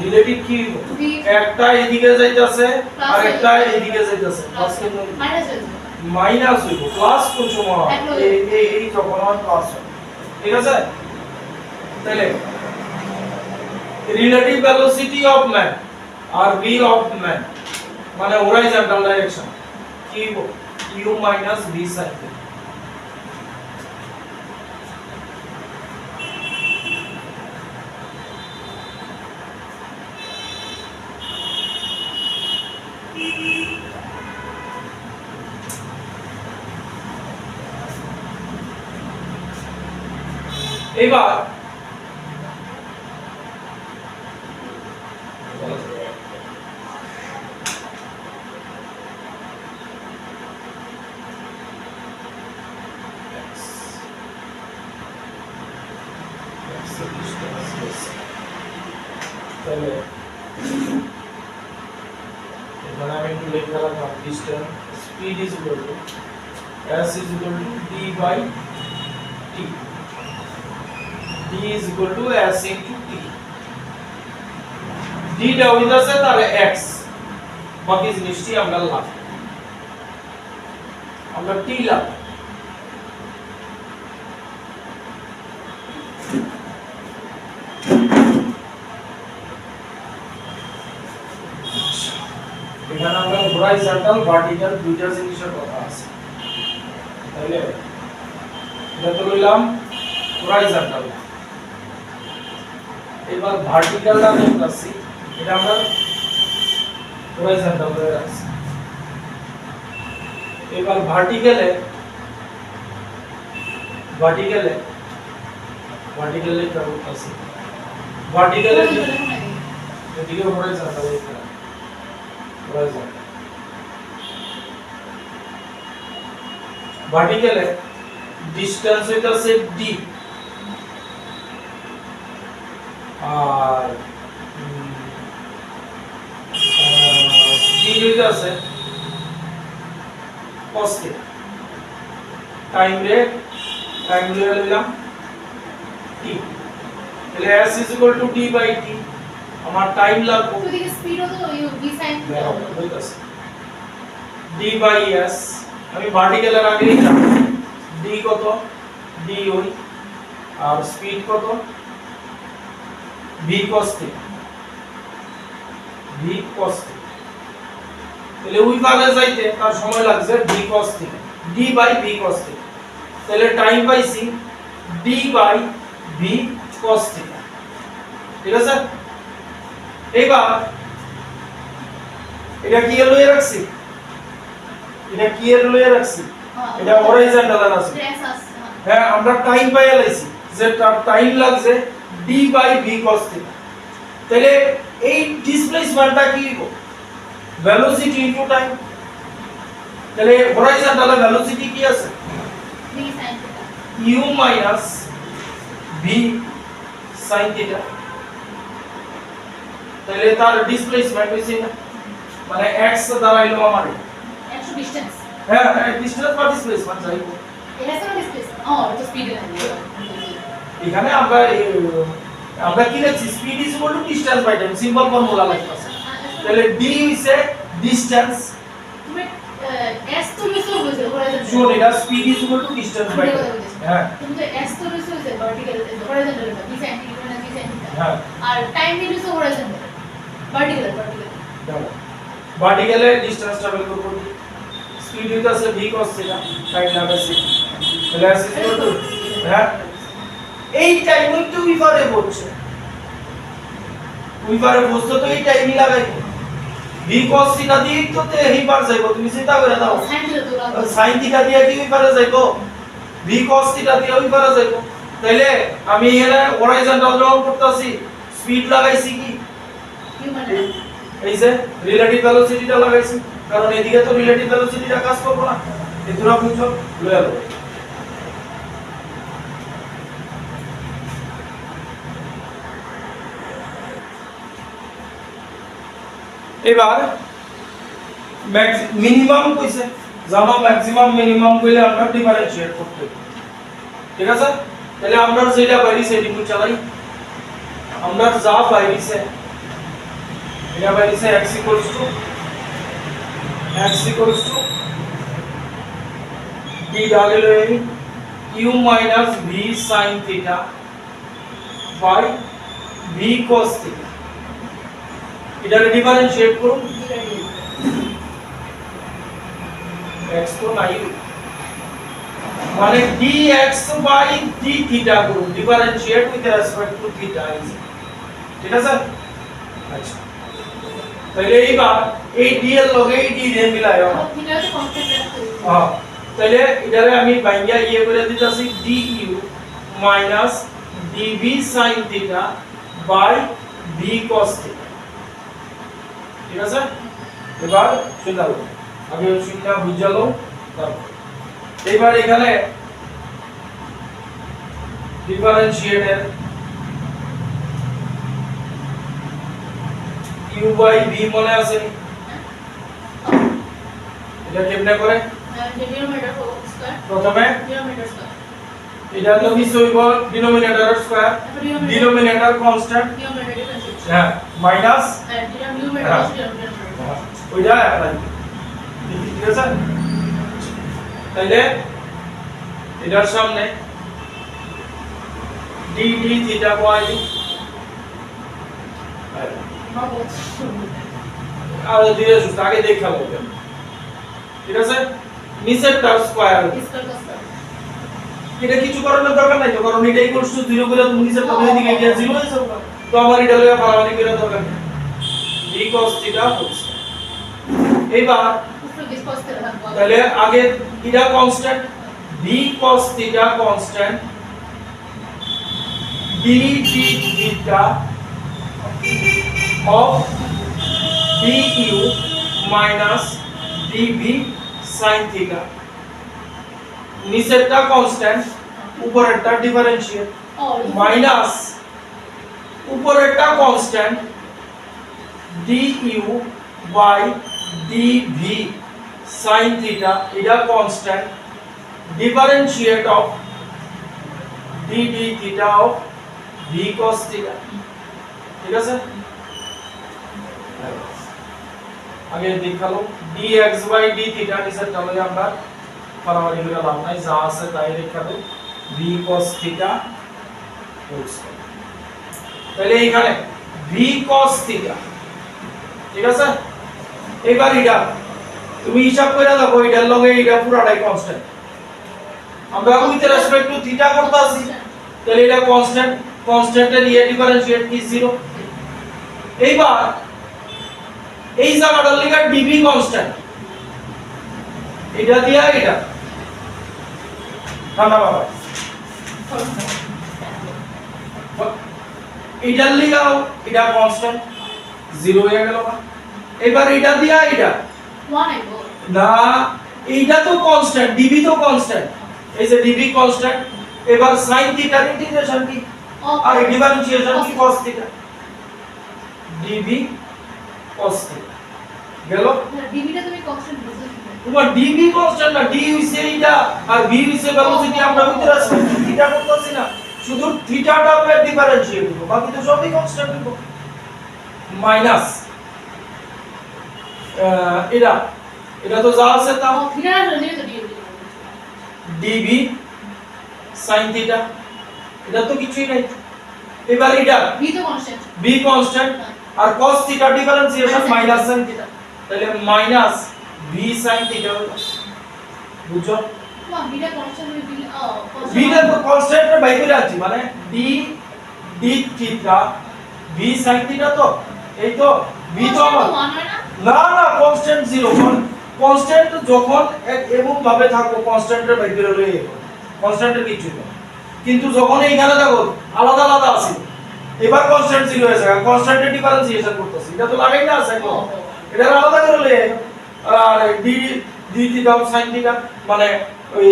relative কি v একটা এদিকে যাইতাছে আর একটা এদিকে যাইতাছে, প্লাস কেন মাইনাস আছে, মাইনাস হইব, প্লাস কোন সময় হয়? এই যখন হয় প্লাস হয়, ঠিক আছে? তাহলে রিলেটিভ ভেলোসিটি অফ ম্যান আর ভি অফ ম্যান মানে হরাইজন্টাল ডাইরেকশন কি হইব, U minus V sine theta. এবার তাহলে এখানে আমি একটু লিখে রাখলাম distance speed is equal to s is equal to d by t, d is equal to s into t, d টা হইতাছে তার x, বাকি জিনিসটি আমরা লাভ, আমরা t লাভ। এখানে আমরা হরাইজন্টাল ভার্টিক্যাল দুইটা জিনিসের কথা আছে, তাহলে এটা তো লইলাম হরাইজন্টাল। এবার ভার্টিক্যালটা দেখতেছি, এটা আমরা হরাইজন্টাল ধরে রাখছি। এবার ভার্টিক্যালে এটা করতেছি, ভার্টিক্যালে এদিকে হরাইজন্টাল ভার্টিক্যালে ডিসটেন্স হইতাছে d আর স্পিড হইতাছে cos θ, টাইম রেট নিলাম t, তাহলে s is equal to d by t, আমার টাইম লাগবে তো এদিকে স্পিডও তো v sin হইতাছে d by s, আমি ভার্টিক্যালের আগে লিখলাম d কত, d ওই, আর স্পিড কত v cos θ, তাহলে ওই ভাবে যাইতে তার সময় লাগছে v cos θ, d by v cos θ, তাহলে টাইম পাইছি d by v cos θ, ঠিক আছে। এবার এটা কি লইয়া রাখছি, এটা হরাইজন্টাল আছে, হ্যাঁ আমরা টাইম পাইয়া লাইছি যে তার টাইম লাগছে d by v cos θ, তাহলে এই ডিসপ্লেসমেন্টটা কি হবে, ভেলোসিটি ইনটু টাইম, তাহলে হরাইজন্টালে ভেলোসিটি কি আছে v sin u minus v sin θ, তাহলে তার ডিসপ্লেসমেন্ট হইছে না, মানে x দাঁড়াইলো আমার একটু ডিসটেন্স, হ্যাঁ ডিসটেন্স বা ডিসপ্লেসমেন্ট যাইবো, এটা তো ডিসপ্লেসমেন্ট তো স্পিড এখানে আমরা কি লিখছি, speed is equal to distance by time, simple formula লাগতাছে, তাহলে d হইছে ডিসটেন্স, তুমি s তো লিখছো বুঝছো হরাইজন্টাল, শুন এটা speed is equal to distance by time, হ্যাঁ তুমি তো s তো লিখছো ভার্টিক্যাল হরাইজন্টাল v sin θ মানে v sin θ, হ্যাঁ আর টাইম লিখছো হরাইজন্টাল ভার্টিক্যাল দাও ভার্টিক্যালে ডিসটেন্সটা বের করব, স্পিড হইতাছে v cos θ, টাইম লাগাইছি, তাহলে s ইজ ইকুয়াল টু, হ্যাঁ এই টাইম তো উইভারে বলছে, উইভারে বসতো তো এই টাইমই লাগাইবো, v cos θ দিয়ে তো তে এই পার যাইবো, তুমি চিন্তা করে দাও sin θ দিয়ে কি উইভারে যাইবো, v cos θ দিয়ে উইভারে যাইবো, তাইলে আমি এখানে হরাইজন্টাল ড্র করতেছি, স্পিড লাগাইছি কি এই যে রিলেটিভ ভেলোসিটিটা লাগাইছি, কারণ এদিকে তো রিলেটিভ ভেলোসিটিটা কাজ করবে না, এই দুটো ফুংশন লয়ে আলো। এবার মিনিমাম কইছে, জামা ম্যাক্সিমাম মিনিমাম কইলে আমরা ডিফারেন্সিয়েট করতে হবে, ঠিক আছে। তাহলে আমরা যেটা বাইরিছে এটি চালাই, আমরা যা বাইরিছে এটা বাইরিছে x equals to d ডালে লই u minus v sin θ by v cos θ, এটাকে ডিফারেন্সিয়েট করুন, x তো নাই মানে dx by d theta করুন differentiate with respect two theta is ঠিক আছে আচ্ছা তাহলে এইবার এই d এর লগে এই d রে মিলায়ো থিটা তো কনস্ট্যান্ট রাখতে হ্যাঁ তাহলে এটারে আমি বাইঙ্গা ইয়ে করে দিতেছি du minus dv sin theta by v cos theta ঠিক আছে এবার শুনলাম আগে শুনলাম বুঝালো তারপর এবার এখানে ডিফারেনশিয়েটের u by v মনে আছে এটা কেমনে করে ডিনোমিনেটর স্কয়ার প্রথমে ডিনোমিনেটর স্কয়ার এটা তো মিস হইব denominator square denominator constant denominator differentiate হ্যাঁ মাইনাস ডিনোমিনেটর ওইটা অ্যাপ্লাই ঠিক আছে তাহলে এটার সামনে d d থিটা পাই আর ধীরে সুস্থ আগে দেখা হবে ঠিক আছে নিচের টার স্কয়ার এটা কিছু করার দরকার নাই তো কারণ এটা ইকুয়ালস টু 0 করে তুমি নিচের টার দিকে এটা 0 হয়ে যাবে তো আমার এটা লইয়া পারামানি করার দরকার নেই d cos থিটা হচ্ছে এইবার তাহলে আগে এটা constant v cos theta constant d d theta of du minus dv sin theta নিচেরটা কনস্ট্যান্ট উপরেরটা ডিফারেনশিয়েট মাইনাস উপরেরটা constant du by dv sin theta এটা constant differentiate of d d theta of v cos theta ঠিক আছে আগে দেখালো dx by d theta নিচে চলে আমরা পারামানি করে লাভ নাই যা আছে তাই দেখালো v cos theta তাহলে এখানে v cos theta ঠিক আছে এবার এটা তুমি হিসাব করে দেখো এটার লগে এটা পুরোটাই কনস্ট্যান্ট আমরা উইথ রেসপেক্ট টু থিটা করতেছি তাহলে এটা কনস্ট্যান্ট কনস্ট্যান্টের ইয়ে ডিফারেনশিয়েট কি 0 এইবার এই জায়গাটার লেখা dv কনস্ট্যান্ট এটা দিয়া এটা ঠান্ডা বাবা এটার লেখা এটা কনস্ট্যান্ট 0 হয়ে গেল না এবার এটা দিয়া এটা 1 আইব না এইটা তো কনস্ট্যান্ট dv তো কনস্ট্যান্ট এই যে dv কনস্ট্যান্ট এবার sin থিটা ইন্টিগ্রেশন কি আর ডিফারেনশিয়েশন কি cos theta dv cos theta গেল dv টা তুমি কনস্ট্যান্ট বুঝছো তোমার dv কনস্ট্যান্ট না d হইছে এইটা আর v হইছে ভেলোসিটি আমরা ভিতরে আছে থিটা করতেছি না শুধু থিটাটা আমরা ডিফারেনশিয়েট করব বাকি তো সবই কনস্ট্যান্ট করব মাইনাস এটা এটা তো যা আছে তা থিটা জানি তো dv sin থিটা এটা তো কিছুই নাই এবার এটা v তো কনস্ট্যান্ট b কনস্ট্যান্ট আর cos theta differentiation minus sin theta তাহলে মাইনাস v sin থিটা হলো বুঝছো না v টা কনস্ট্যান্ট হবে v এর কনস্ট্যান্ট বাই করে আছে মানে d d theta v sin theta তো এই তো v তো আমার না না কনস্ট্যান্ট 0 কনস্ট্যান্ট যখন এমন ভাবে থাকো কনস্ট্যান্টের বাই করে লই কনস্ট্যান্টের কিছু না কিন্তু যখন এইখানে দেখো আলাদা আলাদা আছে এবার কনস্ট্যান্ট 0 হয়ে যায় কনস্ট্যান্টের ডিফারেন্সিয়েশন করতেছি এটা তো লাগাই না আছে এটা আলাদা করে লই আর d d theta sin theta মানে ওই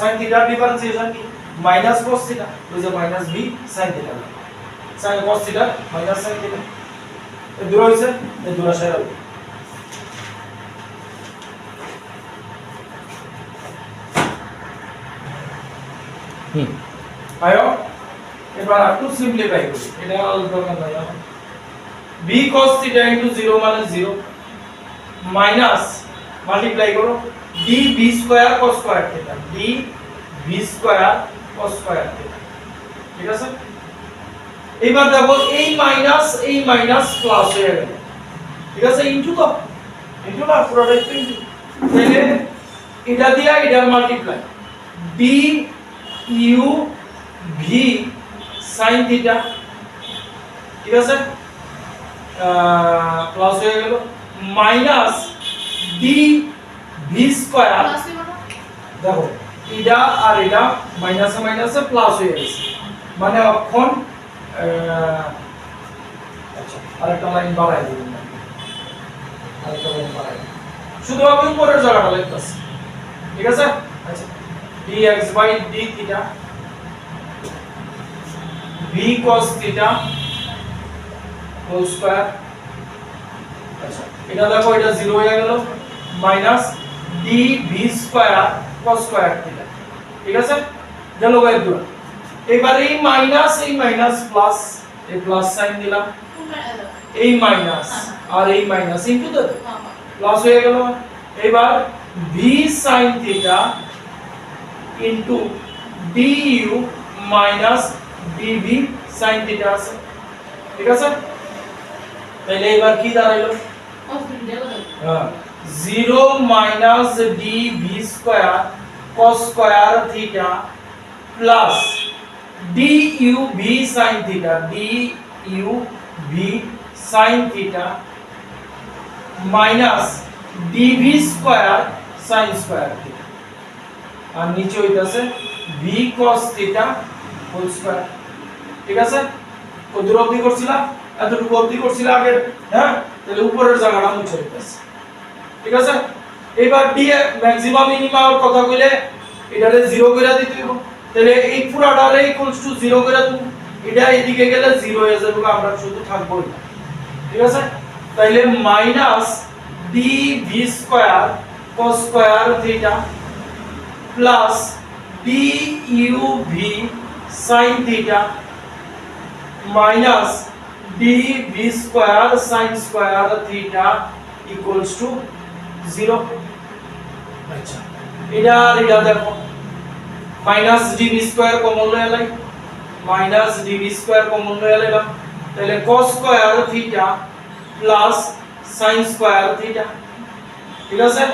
sin থিটা ডিফারেন্সিয়েশন কি মাইনাস cos থিটা ওই যে minus v sin theta sin cos theta minus sin theta এই দূর হইছে এই দূর আসে আয়ো এবার একটু সিম্পলিফাই করি এটা দরকার নাই b cos থিটা ইনটু 0 মানে 0 মাইনাস মাল্টিপ্লাই করো d b square cos square theta d b square cos square theta ঠিক আছে এবার দেখো এই মাইনাস প্লাস হয়ে গেল ঠিক আছে ইনটু তো ইনটু না পুরোটাই তো ইনটু তাহলে এটা দিয়া এটা multiply D U V sin theta, ঠিক আছে, প্লাস হয়ে গেল minus D V square, plus হইব না? দেখো এটা আর এটা মাইনাসে মাইনাসে প্লাস হয়ে গেছে, মানে এখন আচ্ছা আরেকটা লাইন বাড়াই দিবেন, আরেকটা লাইন বাড়াই শুধু আমি উপরের জায়গাটা লিখতেছি, ঠিক আছে। আচ্ছা dx by d theta v cos theta whole square, আচ্ছা এটা দেখো এটা 0 হয়ে গেল, minus D V square cos square theta, ঠিক আছে, গেল বাই দুটো। এবার এই মাইনাস প্লাস, এই প্লাস সাইন দিলাম, এই মাইনাস আর এই মাইনাস ইনটু দে প্লাস হয়ে গেল। এবার V sin theta into D U minus D V sin theta আছে, ঠিক আছে। তাহলে এবার কি দাঁড়াইলো, 0 minus D V square cos square theta plus D U V sin theta, D U V sin theta minus D V square sin square theta, আর নিচে হইতাছে V cos theta whole square, ঠিক আছে। কত দূর অবধি করছিলাম, এতটুকু অবধি করছিলাম আগে, হ্যাঁ, তাহলে উপরের জায়গাটা মুছে দিতেছে, ঠিক আছে। এবার ডি ম্যাক্সিমাম মিনিমাম কথা কইলে এটারে 0 কইরা দিতে হবে, তাহলে এই পুরাটারে ইকুয়ালস টু 0 কইরা তুমি এটা এদিকে গেলে 0 হয়ে যাবে, আমরা শুধু থাকবো না, ঠিক আছে। তাহলে minus D V square cos square theta plus D U V sin theta minus D V square sin square theta equals two 0। আচ্ছা এটা দেখো minus D V square common লয়ে আলাই, minus D V square common লয়ে আলাইলাম, তাহলে cos square theta plus sin square theta, ঠিক আছে।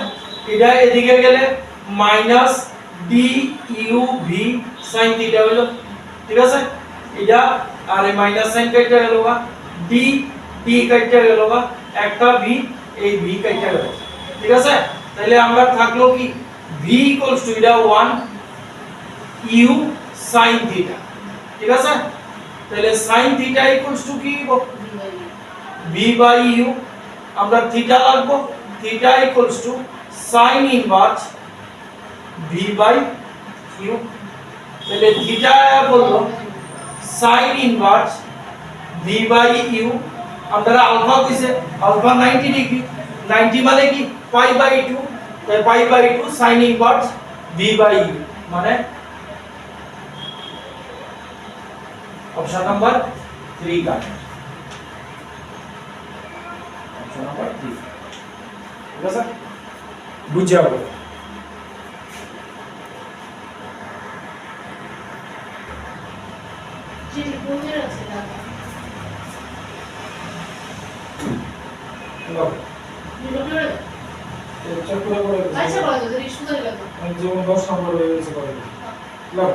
এটা এদিকে গেলে minus D U V sin theta হলো, ঠিক আছে। এটা আর এই মাইনাস সাইন কাটটা গেল গা, ডি ডি কাটটা গেল গা, একটা ভি এই ভি কাটটা গেল, ঠিক আছে। তাহলে আমরা থাকলো কি ভি ইকুয়ালস টু এটা 1 ইউ sin থিটা, ঠিক আছে। তাহলে sin থিটা ইকুয়ালস টু কি ভি বাই ইউ, আমরা থিটা লাগবো, theta equals to sin inverse v by u, তাহলে থিটা বলবো sin inverse v by u, আমরা আলফা কইছে আলফা 90 ডিগ্রি, 90 মানে কি পাই বাই 2, তাই pi by 2 sin inverse v by u, মানে option number 3 cut, option number 3, ঠিক আছে, বুঝে যাবে। যেটি বলতে আছে দাদা লো নিরোধ এই চেক করে আচ্ছা বলো তো রিস্ক ধরে গেল আমি যেমন 10 নম্বর হয়ে গেছে করে লো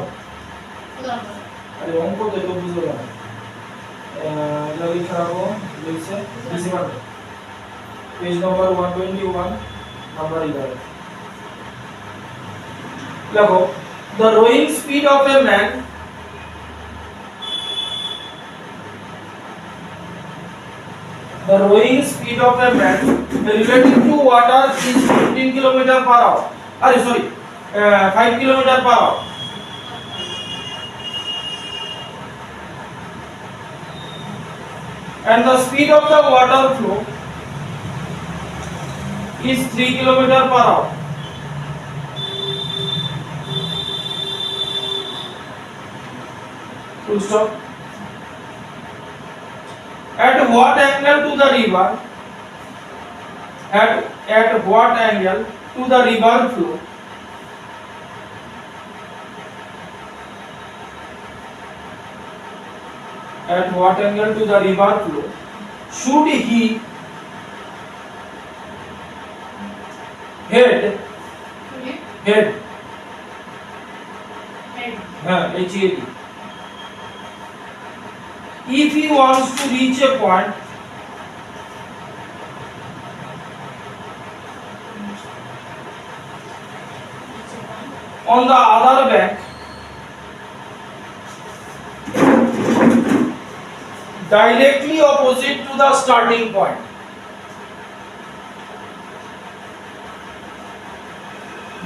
উদাহরণ আরে অঙ্ক তো তো বুঝো না, লাগি খারাপো লইছে বেশি বার, পেজ নাম্বার 121 নাম্বার 11 দেখো the rowing speed of a man relating to water is 15 km per hour, 5 km per hour, and the speed of the water flow is 3 km per hour. Full stop. At what angle to the river? At what angle to the river flow? At what angle to the river flow should he head today head head হ্যাঁ HEAD if he wants to reach a point on the other bank directly opposite to the starting point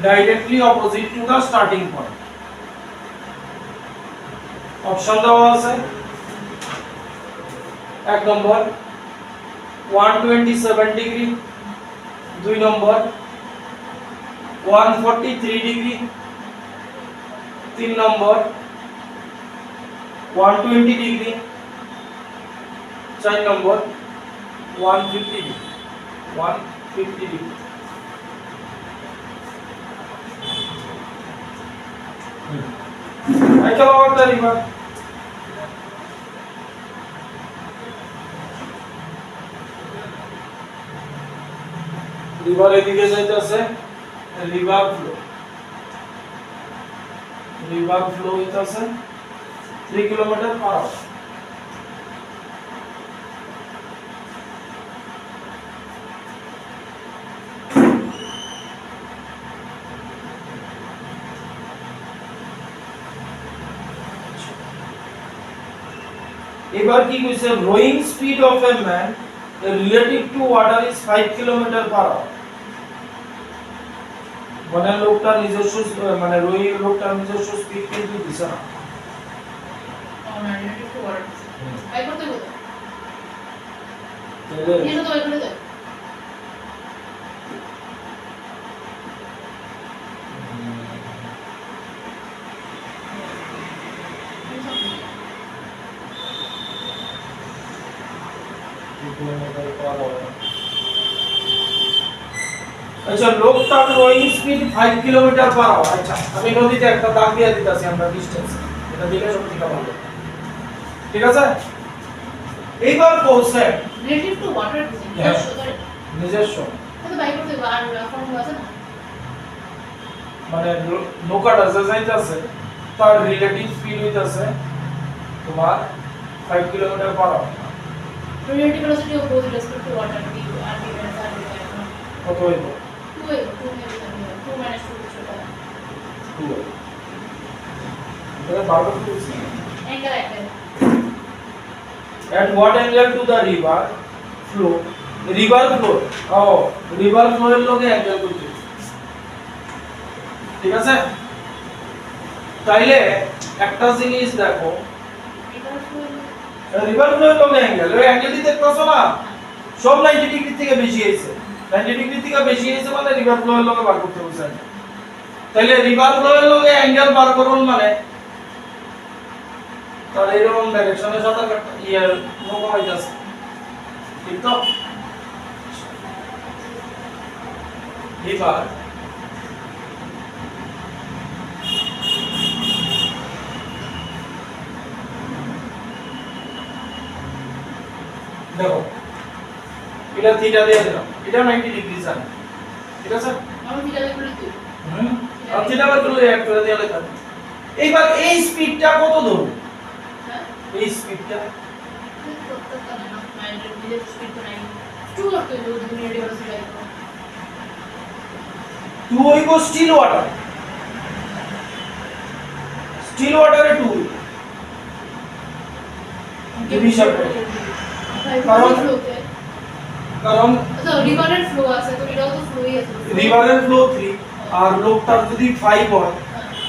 directly opposite to the starting point option দেওয়া আছে এক নম্বর 127 degree দুই নম্বর 143 degree তিন নম্বর 120 degree চার নম্বর 150 degree 150 degree I can over the river. River এদিকে যাইতেছে river flow হইতাছে 3 kilometre per hour এবার কি কইছে rowing speed of a man relative to water is 5 kilometre per hour মানে লোকটার নিজস্ব মানে রোয়িং লোকটার নিজস্ব স্পিড কিন্তু দিছে না অনার রিলেটিভ টু ওয়াটার বাই করতে বলো তাহলে এটা তো বাই করে দাও আচ্ছা লোকটার rowing speed 5 kilometre per hour আচ্ছা আমি নদীতে একটা দাগ দিয়ে দিতাছি আমরা ডিসটেন্স এটা দিলে সব ঠিক হবে ঠিক আছে এইবার কোসে রিলেটিভ টু ওয়াটার নিজস্ব তো বাই করতে বলো আর ফর্মুলা আছে না মানে নৌকাটা যে যাইতাছে তার রিলেটিভ স্পিড হইতাছে তোমার 5 kilometre per hour relative velocity of both respect to water d r d minus r d কত হইব 2 minus 2 which will 2 এটা বারবার করছি angle angle at what angle to the river flow river flow এর লগে angle করতে ঠিক আছে তাইলে একটা জিনিস দেখো রিভার ফ্লো এর লগে অ্যাঙ্গেল ওই অ্যাঙ্গেল দিতে দেখতেছো না সব 90 ডিগ্রি থেকে বেশি হইছে 90 ডিগ্রি থেকে বেশি হইছে মানে রিভার ফ্লো এর লগে বার করতে হবে তাইলে রিভার ফ্লো এর লগে অ্যাঙ্গেল বার করুন মানে তার এরকম ডাইরেকশনে সাঁতার কাটতে ইয়ার নৌকা হইতাছে ঠিক তো এবার দেখো এটা থিটা দিয়ে দিলাম এটা 90 ডিগ্রি জানি ঠিক আছে আমি থিটা বের করে দিই আর থিটা বের করে এক করে দিয়ে লেখা এইবার এই স্পিডটা কত ধরো হ্যাঁ এই স্পিডটা কত কানা না মাইন্ডের দিলে স্পিড তো নাই 2 করতে হবে relative velocity বাই করো 2 হইব স্টিল ওয়াটারে 2 ডিভিশন কারণ আচ্ছা রিভারের ফ্লো আছে তো এটাও তো ফ্লোই আছে রিভারের ফ্লো 3 আর লোকটার যদি 5 হয়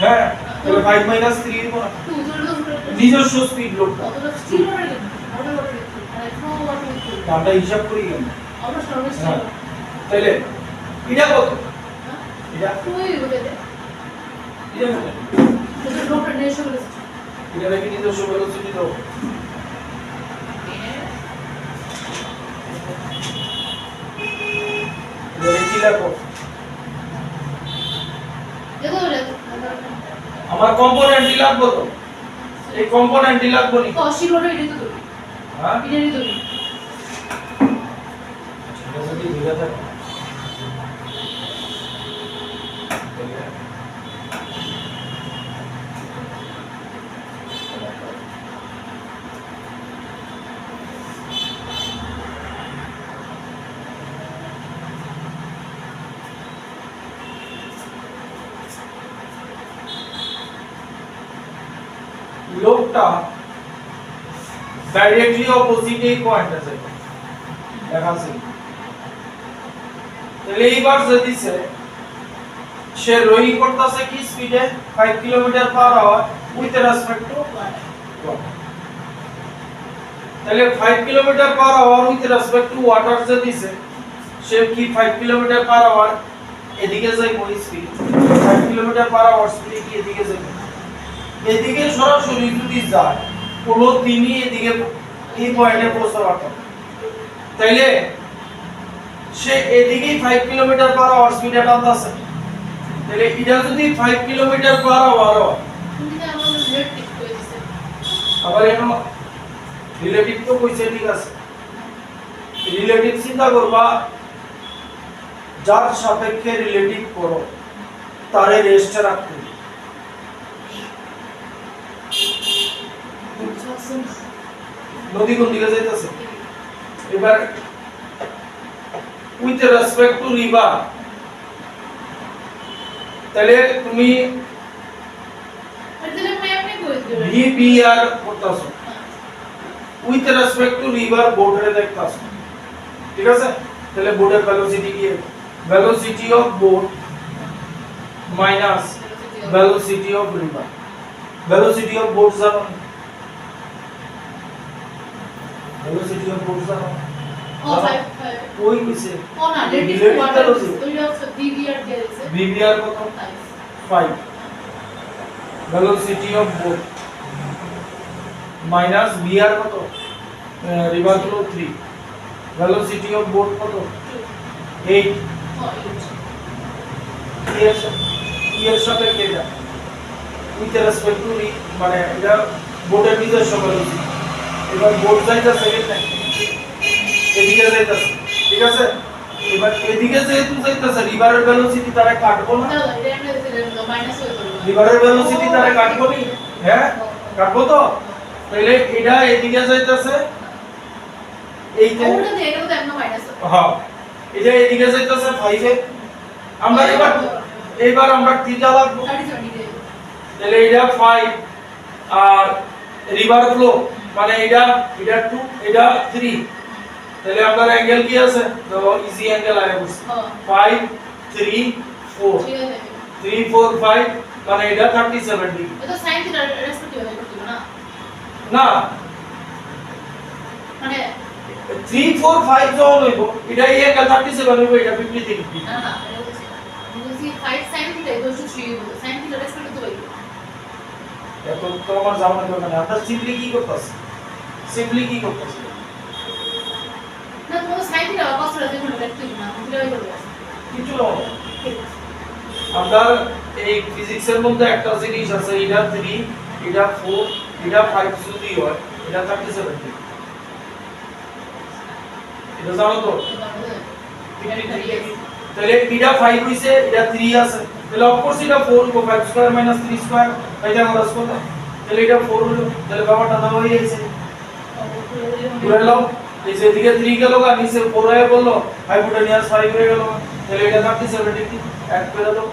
হ্যাঁ তাহলে 5 মাইনাস 3 হইব না 2 জোড় তো নিজস্ব স্পিড লোকটা কতটা স্টিল ওয়াটার কেন ওয়াটার ওয়াটার আর ফ্লো ওয়াটার আমরা হিসাব করি কেন আমরা সার্ভিস হ্যাঁ তাহলে এটা কত এটা ফ্লোই হয়ে যায় এটা তো ডক্টর নেশন এটা নাকি নিজস্ব ভেলোসিটি দাও কি লাগবে আমার কম্পোনেন্টই লাগবে তো এই কম্পোনেন্টই লাগবে নি কশির ওটা এটা তো ধরি হ্যাঁ এটারই ধরি এটা যদি ভিড়া থাকে লোকটা ডাইরেক্টলি অপোজিট এই পয়েন্টে যাবে দেখাচ্ছি তাহলে এইবার যদি সে রোয়িং করতেছে কি স্পিডে 5 kilometre per hour with respect to তাহলে 5 kilometre per hour with respect to water যে দিছে সে কি 5 কিলোমিটার পার আওয়ার এদিকে যায় কোন স্পিড 5 কিলোমিটার পার আওয়ার স্পিডে কি এদিকে যাবে এদিকে সরাসরি যদি যায় কোনো দিনই এদিকে এই পয়েন্টে পৌঁছতে পারত তাইলে সে এদিকে 5 কিলোমিটার পার আওয়ার স্পিডে টানতাছে তাহলে এটা যদি 5 কিলোমিটার পার আওয়ার হয় তুমি তো আমার রেট ঠিক করে দিছে আবার এনো রিলেটিভ তো কইছে ঠিক আছে রিলেটিভ চিন্তা করবা যার সাপেক্ষে রিলেটিভ করো তারে রেস্টে রাখতে নদী কোন দিকে যাইতাছে এবার উইথ রেসপেক্ট টু রিভার তাহলে তুমি তাহলে ম্যাপে কই দিবে ভিবিআর করতেছো উইথ রেসপেক্ট টু রিভার বোর্ডে দেখতাছো ঠিক আছে তাহলে বোর্ডের ভেলোসিটি কি velocity of boat minus velocity of river velocity of boat জানো ভেলোসিটি অফ বোট জানো ও 5 ওই কিসে ও না লেটিস Relative ওয়াটার velocity। ওই হচ্ছে বিবিআর দিয়েছে ভিবিআর কত 5 velocity of boat minus VR কত river flow 3 velocity of boat কত 8 এর সাথে কে যা উইথ রেসপেক্ট টু মানে এটা বোটের নিজস্ব ভেলোসিটি এবার বোট যাইতাছে এদিকে যাইতাছে ঠিক আছে এবার এদিকে যেহেতু যাইতাছে রিভারের ভেলোসিটি তারা কাটবো না মাইনাস হয়ে যাবে রিভারের ভেলোসিটি তারা কাটবো নি হ্যাঁ কাটবো তো তাহলে এটা এদিকে যাইতাছে এই যে ওটা দিয়ে এটা তো একদম মাইনাস হবে হ্যাঁ এটা এদিকে যাইতাছে 5 এ আমরা এবার আমরা থিটা লাগবো 30 দিয়ে তাহলে এটা 5 আর রিভার ফ্লো মানে এটা 2 এটা 3 তাহলে আপনার অ্যাঙ্গেল কি আছে তো ইজি অ্যাঙ্গেল আয় বসে 5 3 4 ঠিক আছে 3 4 5 মানে এটা 37 ডিগ্রি এটা সাইন থিটা রেসপেক্টিভ হবে করতে না না মানে 3 4 5 যখন হইব এটা এই অ্যাঙ্গেল 37 হইব এটা 53 ডিগ্রি না না বুঝি 5 sin theta equal to 3 sin theta respective হবে এত তো আমার জানার দরকার নেই আপনারা সিম্পলি কি করতেছেন না তোমার sin থিটা কষ্ট লাগে কোনো দেখতে না থিটা হয়ে যাবে কিছু না আপনার এই ফিজিক্সের মধ্যে একটা জিনিস আছে এটা 3 এটা 4 এটা 5 যদি হয় এটা 37 ডিগ্রি এটা জানো তো তাহলে এটা 5 হইছে এটা 3 আছে তাহলে অফ কোর্স এটা 4 কো 5 স্কয়ার মাইনাস 3 স্কয়ার পাইথাগোরাস কত তাহলে এটা 4 হলো তাহলে ব্যাপারটা দাও হয়ে গেছে পুরো লাও এই যে দিকে 3 গেল আর নিচে 4 হয়ে গেল হাইপোটেনিয়াস 5 হয়ে গেল তাহলে এটা 37 ডিগ্রি এক করে দাও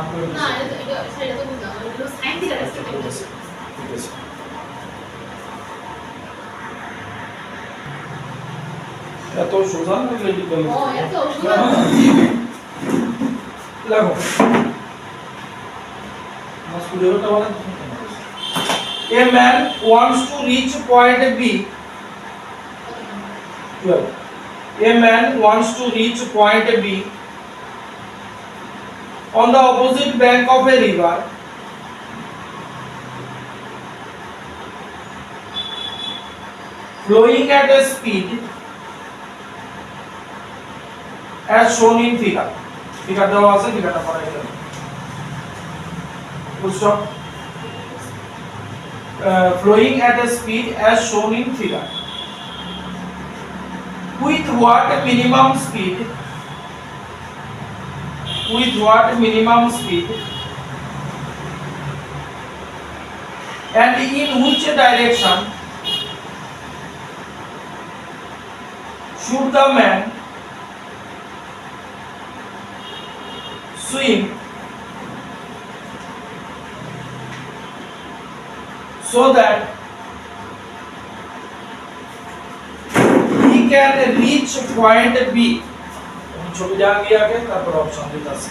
1 করে না এটা সেটা তো বুঝলাম এটা sin থিটা রেসপেক্টিভ ঠিক আছে এত সোজা না রিলেটিভ ও এত সুন্দর লাগো মাসকুলেরটা বলেন A man wants to reach point B. Well, a man wants to reach point B on the opposite bank of a river. Flowing at a speed as shown in figure. Figure দেওয়া আছে ফিগারটা পড়াই দেব। Full stop. Flowing at a speed as shown in figure. With what minimum speed? With what minimum speed? And in which direction should the man swim so that he can reach point B। ছবি যা গিয়ে আগে তারপর option দিতে আছে